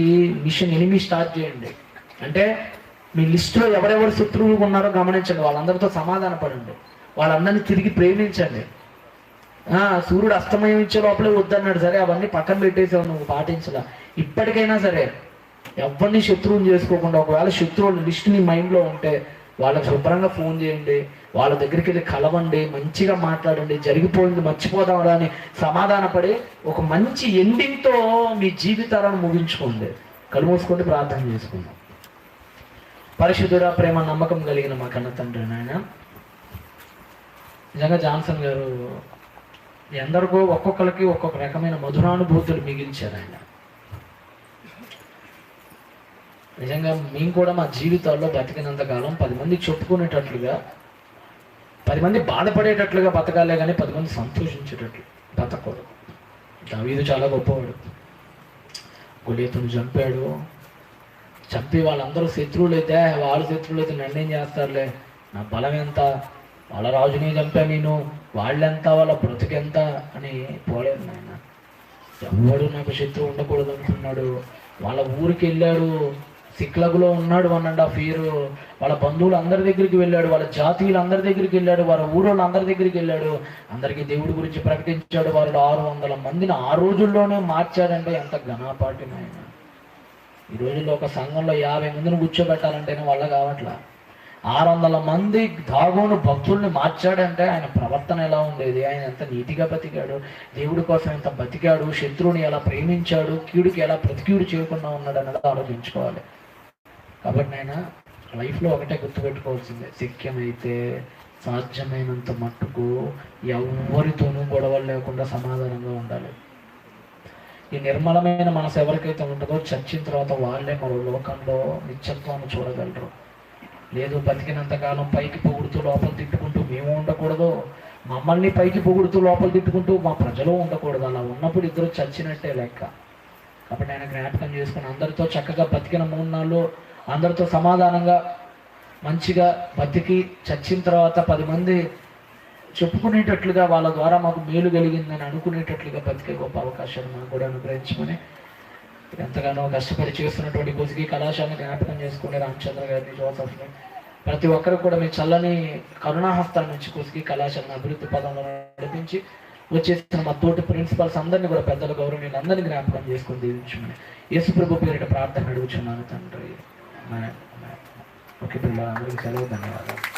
మిషన్ ఎనిమి స్టార్ట్ చేయండి. అంటే మీ లిస్టులో ఎవరెవరు శత్రువులు ఉన్నారో గమనించండి, వాళ్ళందరితో సమాధాన పడండి, వాళ్ళందరినీ తిరిగి ప్రేమించండి. సూర్యుడు అస్తమయం ఇచ్చే లోపలే వద్దన్నాడు, సరే అవన్నీ పక్కన పెట్టేసావు, నువ్వు పాటించలా. ఇప్పటికైనా సరే ఎవరిని శత్రువుని చేసుకోకుండా, ఒకవేళ శత్రువుల లిస్ట్ నీ మైండ్లో ఉంటే వాళ్ళకి శుభ్రంగా ఫోన్ చేయండి, వాళ్ళ దగ్గరికి వెళ్ళి కలవండి, మంచిగా మాట్లాడండి, జరిగిపోయింది మర్చిపోదాం అని సమాధానపడి ఒక మంచి ఎండింగ్తో మీ జీవితాలను ముగించుకోండి. కళ్ళు మూసుకొని ప్రార్థన చేసుకుందాం. పరిశుద్ధుడా, ప్రేమ నమ్మకం కలిగిన మా కన్న తండ్రి నాయన, నిజంగా జాన్సన్ గారు ఎందరికో ఒక్కొక్కరికి ఒక్కొక్క రకమైన మధురానుభూతులు మిగిల్చారు ఆయన. నిజంగా మేము కూడా మా జీవితాల్లో బతికినంతకాలం 10 మంది చెప్పుకునేటట్లుగా, 10 మంది బాధపడేటట్లుగా బతకాలే కానీ 10 మంది సంతోషించేటట్లు బతకూడదు. దావీదు చాలా గొప్పవాడు. గొలియతును చంపాడు. చంపి వాళ్ళందరూ శత్రువులైతే వాళ్ళ శత్రువులైతే నన్నేం చేస్తారులే, నా బలం ఎంత, వాళ్ళ రాజుని చంపా నేను, వాళ్ళెంత, వాళ్ళ బ్రతుకెంత అని పోలేదు నాయన. ఎవడు నాకు శత్రువు ఉండకూడదు అనుకున్నాడు. వాళ్ళ ఊరికి వెళ్ళాడు, సిక్లగులో ఉన్నాడు 1.5 year. వాళ్ళ బంధువులు అందరి దగ్గరికి వెళ్ళాడు, వాళ్ళ జాతీయులు అందరి దగ్గరికి వెళ్ళాడు, వాళ్ళ ఊరోళ్ళు అందరి దగ్గరికి వెళ్ళాడు, అందరికీ దేవుడి గురించి ప్రకటించాడు. వాళ్ళు 600 మందిని ఆ రోజుల్లోనే మార్చాడంటే ఎంత ఘనపాటి నాయన. ఈ రోజుల్లో ఒక సంఘంలో 50 మందిని కూర్చోబెట్టాలంటేనే వల్ల కావట్లా. 600 మంది దాగోను భక్తుల్ని మార్చాడంటే ఆయన ప్రవర్తన ఎలా ఉండేది, ఆయన ఎంత నీతిగా బతికాడు, దేవుడి కోసం ఎంత బతికాడు, శత్రువుని ఎలా ప్రేమించాడు, కీడుకి ఎలా ప్రతికీడు చేయకుండా ఉన్నాడు అన్నది ఆలోచించుకోవాలి. కాబట్టి ఆయన లైఫ్లో ఒకటే గుర్తుపెట్టుకోవాల్సిందే, శక్యమైతే సాధ్యమైనంత మట్టుకు ఎవరితోనూ గొడవలు లేకుండా సమాధానంగా ఉండాలి. ఈ నిర్మలమైన మనసు ఎవరికైతే ఉంటుందో చచ్చిన తర్వాత వాళ్ళే మరో లోకంలో నిత్యత్వాన్ని చూడగలరు. లేదు బతికినంతకాలం పైకి పొగుడుతూ లోపల తిట్టుకుంటూ మేము ఉండకూడదు, మమ్మల్ని పైకి పొగుడుతూ లోపల తిట్టుకుంటూ మా ప్రజలు ఉండకూడదు. అలా ఉన్నప్పుడు ఇద్దరు చచ్చినట్టే లెక్క. కాబట్టి ఆయన జ్ఞాపకం చేసుకుని అందరితో చక్కగా బతికిన 3 నాళ్ళు అందరితో సమాధానంగా మంచిగా బతికి చచ్చిన తర్వాత 10 మంది చెప్పుకునేటట్లుగా, వాళ్ళ ద్వారా మాకు మేలు కలిగిందని అనుకునేటట్లుగా బతికే గొప్ప అవకాశాన్ని మనం కూడా అనుగ్రహించమని ఎంతగానో కష్టపడి చేస్తున్నటువంటి కొసిగి కళాశాలను జ్ఞాపకం చేసుకునే రామచంద్ర గారిని, జోసఫ్ని, ప్రతి ఒక్కరికి కూడా మీ చల్లని కరుణాహస్తాల నుంచి కొసిగి కళాశాలను అభివృద్ధి పదంలో నడిపించి వచ్చేసిన మా తోటి ప్రిన్సిపల్స్ అందరినీ కూడా, పెద్దల గౌరవనీయులు అందరినీ జ్ఞాపకం చేసుకుని దీవించమని యేసుప్రభు పేరిట ప్రార్థన అడుగుచున్నాను తండ్రి. ఓకే పిల్లలు, అందరికీ సెలవు, ధన్యవాదాలు.